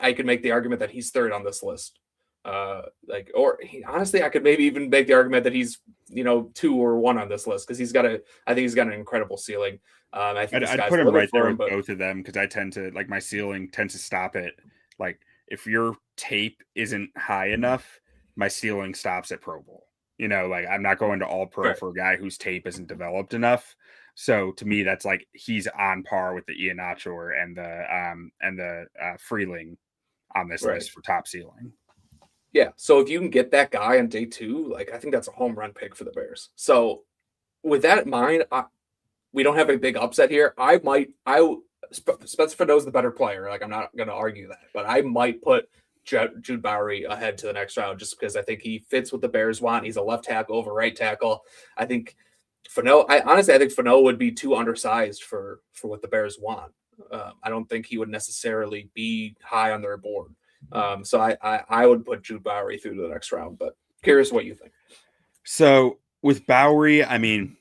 B: I could make the argument that he's third on this list. Honestly, I could maybe even make the argument that he's 2 or 1 on this list because I think he's got an incredible ceiling. I think
A: I'd put him right there with both of them because I tend to like my ceiling tends to stop at like if your tape isn't high enough, my ceiling stops at Pro Bowl. Like I'm not going to all pro for a guy whose tape isn't developed enough. So to me, that's like he's on par with the Iheanachor and the Freeling on this list for top ceiling.
B: Yeah. So if you can get that guy on day 2, like I think that's a home run pick for the Bears. So with that in mind, we don't have a big upset here. Spencer Fano's the better player. Like I'm not going to argue that, but I might put Jude Bowry ahead to the next round just because I think he fits what the Bears want. He's a left tackle over right tackle. I think Fano. I think Fano would be too undersized for what the Bears want. I don't think he would necessarily be high on their board. So I would put Jude Bowry through to the next round. But curious what you think.
A: So with Bowry, I mean,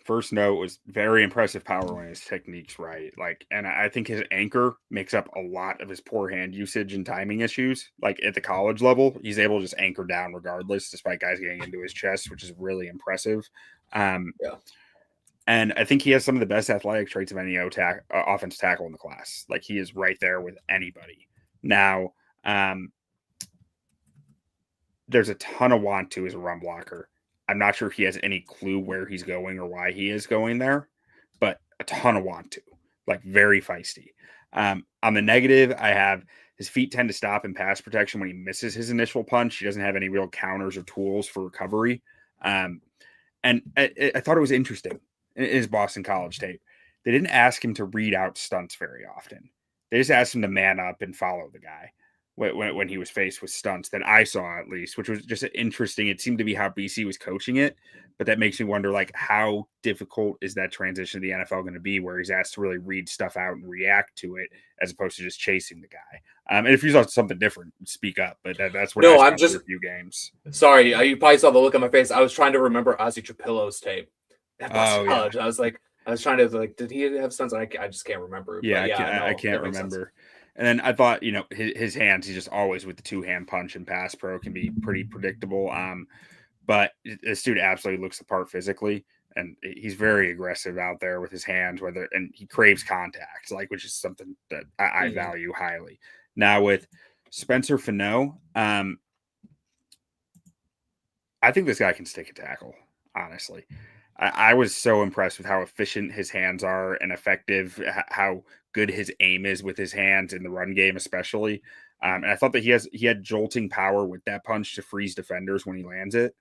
A: first note was very impressive power when his technique's right. Like, and I think his anchor makes up a lot of his poor hand usage and timing issues. Like at the college level, he's able to just anchor down regardless, despite guys getting into his chest, which is really impressive.
B: Yeah.
A: And I think he has some of the best athletic traits of any offense tackle in the class. Like he is right there with anybody. Now, there's a ton of want to as a run blocker. I'm not sure if he has any clue where he's going or why he is going there, but a ton of want to, like very feisty. On the negative, I have his feet tend to stop in pass protection when he misses his initial punch. He doesn't have any real counters or tools for recovery. And I thought it was interesting in his Boston College tape. They didn't ask him to read out stunts very often. They just asked him to man up and follow the guy when he was faced with stunts that I saw, at least, which was just interesting. It seemed to be how BC was coaching it, but that makes me wonder, like, how difficult is that transition to the NFL going to be, where he's asked to really read stuff out and react to it as opposed to just chasing the guy. And if you saw something different, speak up. But that's what
B: No,
A: I
B: I'm just
A: a few games.
B: Sorry, you probably saw the look on my face. I was trying to remember Ozzy Trapillo's tape at Boston College.
A: Yeah.
B: I was trying to like, did he have stunts? I just can't remember.
A: Yeah,
B: but
A: I can't remember. And then I thought, his hands, he's just always with the 2-hand punch and pass pro can be pretty predictable. But this dude absolutely looks the part physically, and he's very aggressive out there with his hands, and he craves contact, like, which is something that I value highly. Now with Spencer Fano, I think this guy can stick a tackle, honestly. I was so impressed with how efficient his hands are and effective, how good his aim is with his hands in the run game, especially. And I thought that he had jolting power with that punch to freeze defenders when he lands it.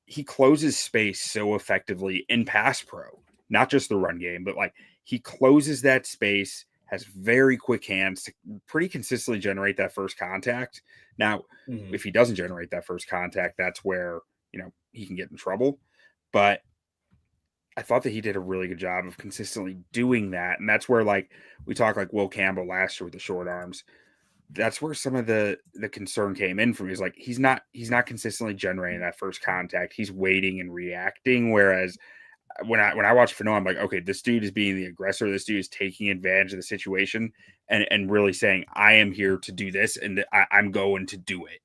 A: He closes space so effectively in pass pro, not just the run game, but like he closes that space, has very quick hands to pretty consistently generate that first contact. Now, if he doesn't generate that first contact, that's where, he can get in trouble. But I thought that he did a really good job of consistently doing that. And that's where, like, we talked like Will Campbell last year with the short arms. That's where some of the concern came in from. He's like, he's not consistently generating that first contact. He's waiting and reacting. Whereas when I watch Fano, I'm like, okay, this dude is being the aggressor. This dude is taking advantage of the situation and really saying, I am here to do this and I'm going to do it.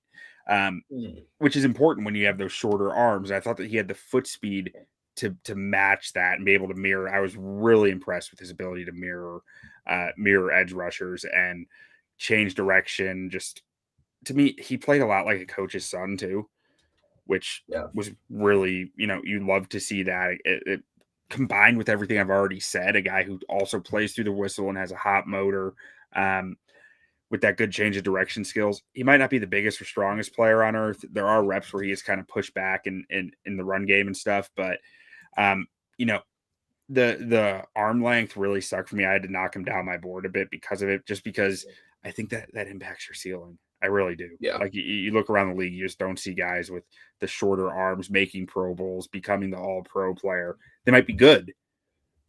A: Which is important when you have those shorter arms. I thought that he had the foot speed to match that and be able to mirror. I was really impressed with his ability to mirror edge rushers and change direction. Just to me, he played a lot like a coach's son too, which was really, you love to see that. It combined with everything I've already said, a guy who also plays through the whistle and has a hot motor, with that good change of direction skills. He might not be the biggest or strongest player on earth. There are reps where he is kind of pushed back in the run game and stuff, but the arm length really sucked for me. I had to knock him down my board a bit because of it, just because I think that impacts your ceiling. I really do.
B: Yeah.
A: Like you look around the league, you just don't see guys with the shorter arms making Pro Bowls, becoming the All-Pro player. They might be good,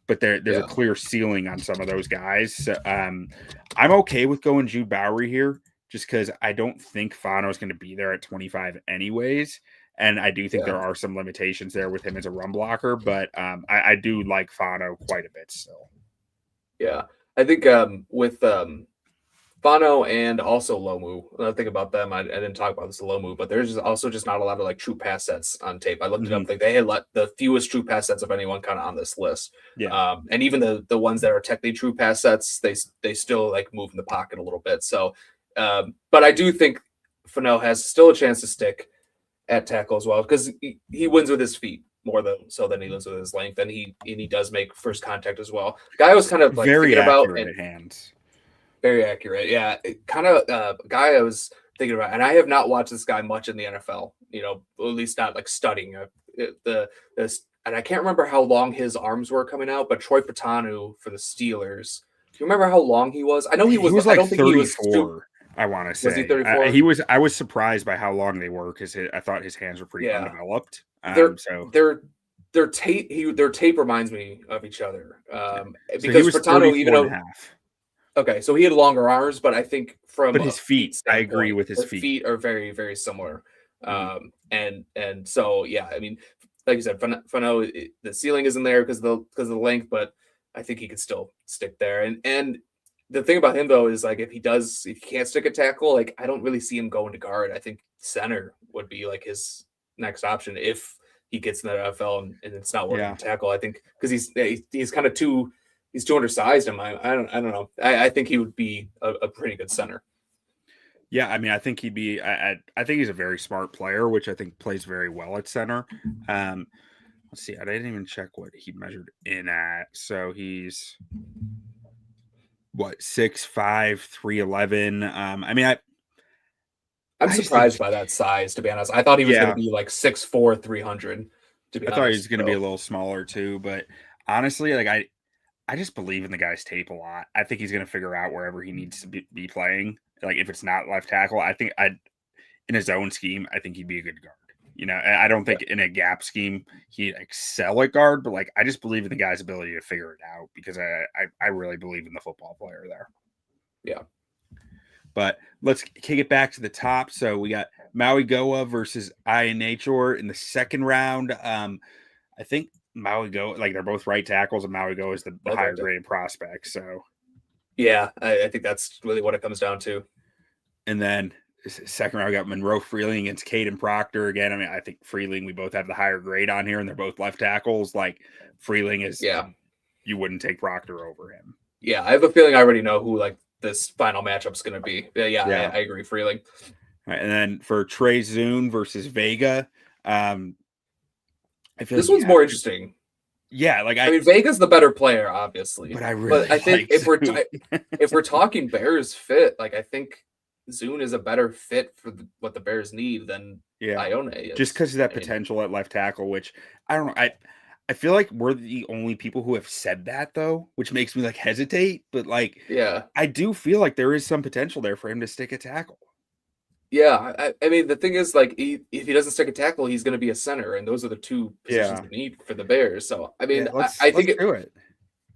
A: but there's a clear ceiling on some of those guys. So, I'm okay with going Jude Bowry here, just because I don't think Fano is going to be there at 25 anyways. And I do think there are some limitations there with him as a run blocker, but I do like Fano quite a bit still.
B: Yeah, I think with Fano and also Lomu, when I think about them, I didn't talk about this Lomu, but there's also just not a lot of like true pass sets on tape. I looked it up; like they had the fewest true pass sets of anyone kind of on this list.
A: Yeah,
B: and even the ones that are technically true pass sets, they still like move in the pocket a little bit. So, but I do think Fano has still a chance to stick at tackle as well, because he wins with his feet more than he wins with his length, and he does make first contact as well. Guy I was kind of like
A: very
B: thinking about
A: accurate hands.
B: Very accurate, yeah. Kind of guy I was thinking about it, and I have not watched this guy much in the NFL, at least not like studying and I can't remember how long his arms were coming out, but Troy Patanu for the Steelers. Do you remember how long he was? I know he was.
A: He was
B: I
A: like
B: don't think he was
A: 34. I want to say.
B: Was he 34?
A: I was surprised by how long they were because I thought his hands were pretty undeveloped.
B: Their tape reminds me of each other.
A: Because Patano, even though
B: okay, so he had longer arms, but I think from
A: his feet, I agree with his feet.
B: Feet are very, very similar. And so yeah, I mean, like you said, Fano, the ceiling isn't there because of the length, but I think he could still stick there. And the thing about him though is like if he can't stick a tackle, like I don't really see him going to guard. I think center would be like his next option if he gets in the NFL and it's not working to tackle. I think because he's kind of too undersized. I don't know. I think he would be a pretty good center.
A: Yeah, I mean, I think he'd be. I think he's a very smart player, which I think plays very well at center. Let's see. I didn't even check what he measured in at. So he's what 6'5", 311. I mean,
B: I'm surprised by that size. To be honest, I thought he was going to be like 6'4", 300. To be honest,
A: I thought he was going to be a little smaller too. But honestly, like I just believe in the guy's tape a lot. I think he's going to figure out wherever he needs to be playing. Like if it's not left tackle, I think in his own scheme, I think he'd be a good guard. I don't think in a gap scheme he'd excel at guard, but like I just believe in the guy's ability to figure it out because I really believe in the football player there.
B: Yeah.
A: But let's kick it back to the top. So we got Mauigoa versus Iheanachor in the second round. I think Mauigoa, like they're both right tackles, and Mauigoa is the higher graded prospect. So
B: yeah, I think that's really what it comes down to.
A: And then second round, we got Monroe Freeling against Kadyn Proctor again. I mean, I think Freeling, we both have the higher grade on here, and they're both left tackles. Like Freeling is, you wouldn't take Proctor over him.
B: Yeah, I have a feeling I already know who like this final matchup's going to be. Yeah. I agree, Freeling.
A: All right, and then for Trey Zuhn versus Vega, I feel
B: this one's more interesting.
A: Yeah, like
B: I mean, Vega's the better player, obviously.
A: But I
B: think if we're talking Bears fit, like I think Zuhn is a better fit for what the Bears need than Ioane is.
A: Just because of that potential at left tackle, which I don't know. I feel like we're the only people who have said that though, which makes me like hesitate. But like, I do feel like there is some potential there for him to stick a tackle.
B: Yeah, I mean, the thing is, like, if he doesn't stick a tackle, he's going to be a center, and those are the two positions they need for the Bears. So, I mean, I think
A: do it.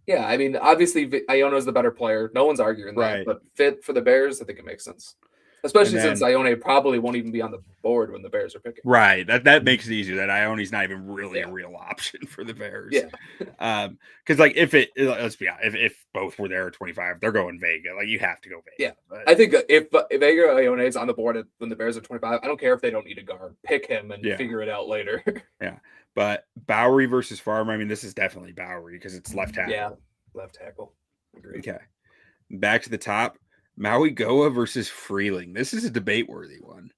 B: Yeah, I mean, obviously, Ioane is the better player. No one's arguing that, but fit for the Bears, I think it makes sense. Especially since Ioane probably won't even be on the board when the Bears are picking.
A: Right. That makes it easier. That Ioane's not even really a real option for the Bears.
B: Yeah.
A: Because like let's be honest, if both were there at 25, they're going Vega. Like you have to go Vega.
B: Yeah. But I think if Vega Ioane is on the board when the Bears are 25, I don't care if they don't need a guard. Pick him and figure it out later.
A: Yeah. But Bowry versus Farmer, I mean, this is definitely Bowry because it's left tackle.
B: Yeah. Left tackle. Agreed.
A: Okay. Back to the top. Mauigoa versus Freeling. This is a debate-worthy one.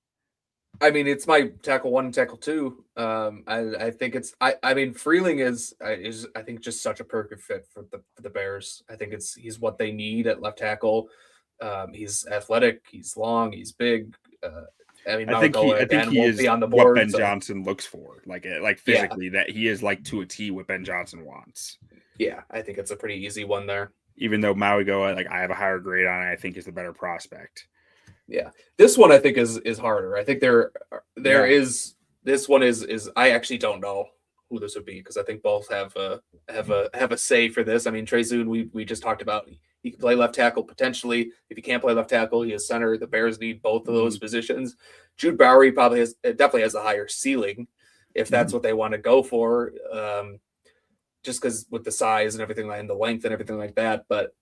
B: I mean, it's my tackle 1 and tackle 2. I think it's. I mean, Freeling is I think just such a perfect fit for the Bears. I think he's what they need at left tackle. He's athletic. He's long. He's big. I mean,
A: I think he is be on the board, what Ben Johnson looks for, like physically, that he is like to a T what Ben Johnson wants.
B: Yeah, I think it's a pretty easy one there.
A: Even though Mauigoa, like I have a higher grade on it, I think is the better prospect.
B: Yeah, this one I think is harder. I think there is this one is I actually don't know who this would be because I think both have a say for this. I mean, Trey Zuhn, we just talked about he can play left tackle potentially. If he can't play left tackle, he is center. The Bears need both of those positions. Jude Bowry definitely has a higher ceiling if that's what they want to go for. Just because with the size and everything and the length and everything like that. But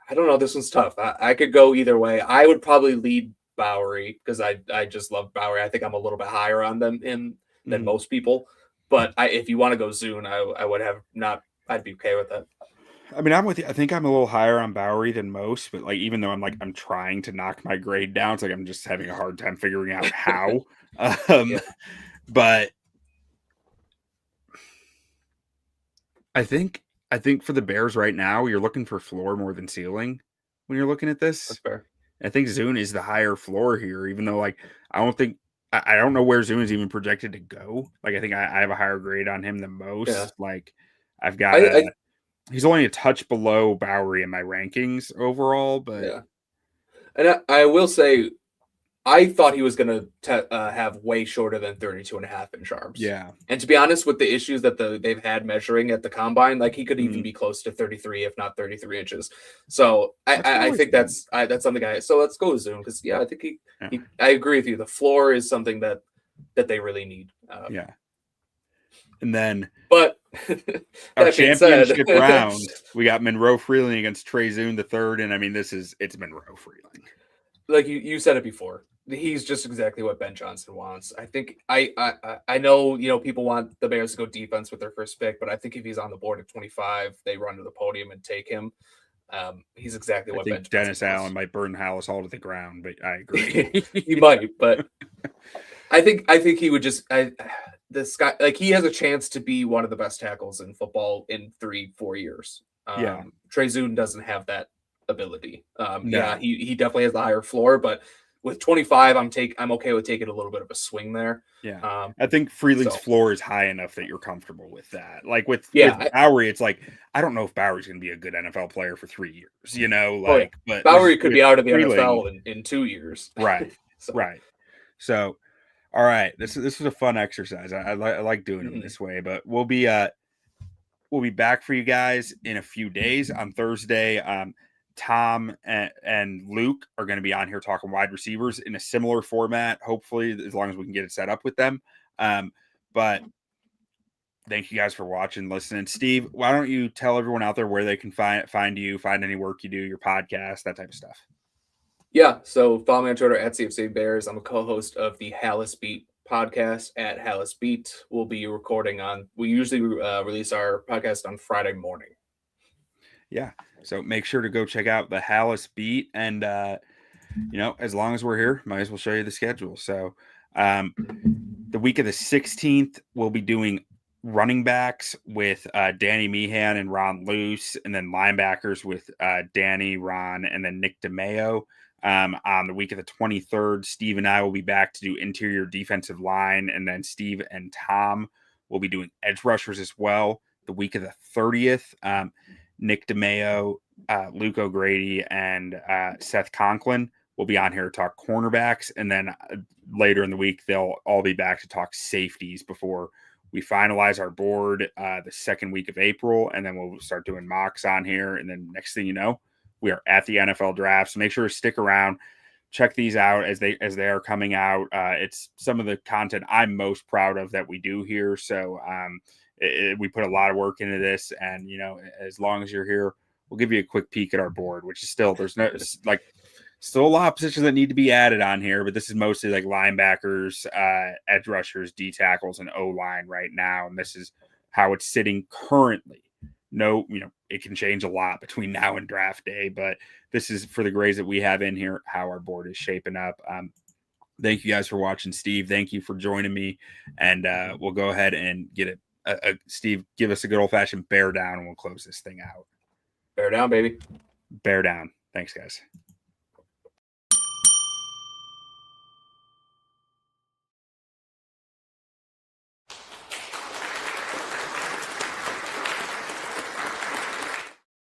B: I don't know. This one's tough. I could go either way. I would probably lead Bowry because I just love Bowry. I think I'm a little bit higher on them than most people. But if you want to go Zuhn, I would have not. I'd be okay with that.
A: I mean, I'm with you. I think I'm a little higher on Bowry than most, but like even though I'm trying to knock my grade down, it's like I'm just having a hard time figuring out how. But I think for the Bears right now, you're looking for floor more than ceiling when you're looking at this.
B: That's fair.
A: I think Zuhn is the higher floor here, even though like I don't know where Zuhn is even projected to go. Like I think I have a higher grade on him than most.
B: Yeah.
A: Like I've got
B: I
A: he's only a touch below Bowry in my rankings overall, but
B: yeah. And I will say, I thought he was going to have way shorter than 32 and a half inch arms.
A: yeah.
B: And to be honest, with the issues that they've had measuring at the combine, like he could even be close to 33, if not 33 inches. So I think that's something so let's go with Zoom because yeah, I think I agree with you. The floor is something that they really need.
A: Yeah. And then,
B: but
A: our championship round, we got Monroe Freeling against Trey Zuhn III, and I mean, it's Monroe Freeling.
B: Like you said it before, he's just exactly what Ben Johnson wants. I think I know people want the Bears to go defense with their first pick, but I think if he's on the board at 25, they run to the podium and take him. He's exactly what Ben Johnson
A: Dennis
B: wants.
A: Allen might burn Hallis all to the ground, but I agree.
B: He might, but I think he would just this guy, like, he has a chance to be one of the best tackles in football in 3-4 years. Trey Zuhn doesn't have that ability. No. Yeah, he definitely has the higher floor, but with 25, I'm okay with taking a little bit of a swing there.
A: Yeah, I think Freeling's floor is high enough that you're comfortable with that. Like with Bowry, it's like I don't know if Bowry's going to be a good NFL player for 3 years. But
B: Bowry could be out of the NFL in 2 years.
A: Right, right. So, all right, this was a fun exercise. I like doing them this way, but we'll be back for you guys in a few days on Thursday. Tom and Luke are going to be on here talking wide receivers in a similar format, hopefully, as long as we can get it set up with them. But thank you guys for watching, listening. Steve, why don't you tell everyone out there where they can find you, find any work you do, your podcast, that type of stuff.
B: Yeah, so follow me on Twitter at CFC Bears. I'm a co-host of the Hallis Beat podcast at Hallis Beat. We usually release our podcast on Friday morning. Yeah.
A: So make sure to go check out the Hallis Beat. And, as long as we're here, might as well show you the schedule. So the week of the 16th, we'll be doing running backs with Danny Meehan and Ron Luce, and then linebackers with Danny, Ron, and then Nick DeMeo. On the week of the 23rd, Steve and I will be back to do interior defensive line, and then Steve and Tom will be doing edge rushers as well. The week of the 30th, Nick DeMeo, Luke O'Grady, and Seth Conklin will be on here to talk cornerbacks, and then later in the week, they'll all be back to talk safeties before we finalize our board the second week of April, and then we'll start doing mocks on here, and then next thing you know, we are at the NFL draft. So make sure to stick around, check these out as they are coming out. It's some of the content I'm most proud of that we do here. So we put a lot of work into this, and as long as you're here, we'll give you a quick peek at our board, which is still still a lot of positions that need to be added on here, but this is mostly like linebackers, edge rushers, D tackles, and O line right now, and this is how it's sitting currently. No, it can change a lot between now and draft day, but this is for the grades that we have in here, how our board is shaping up. Thank you guys for watching, Steve. Thank you for joining me, and we'll go ahead and get it. Steve, give us a good old-fashioned bear down, and we'll close this thing out.
B: Bear down, baby.
A: Bear down. Thanks, guys.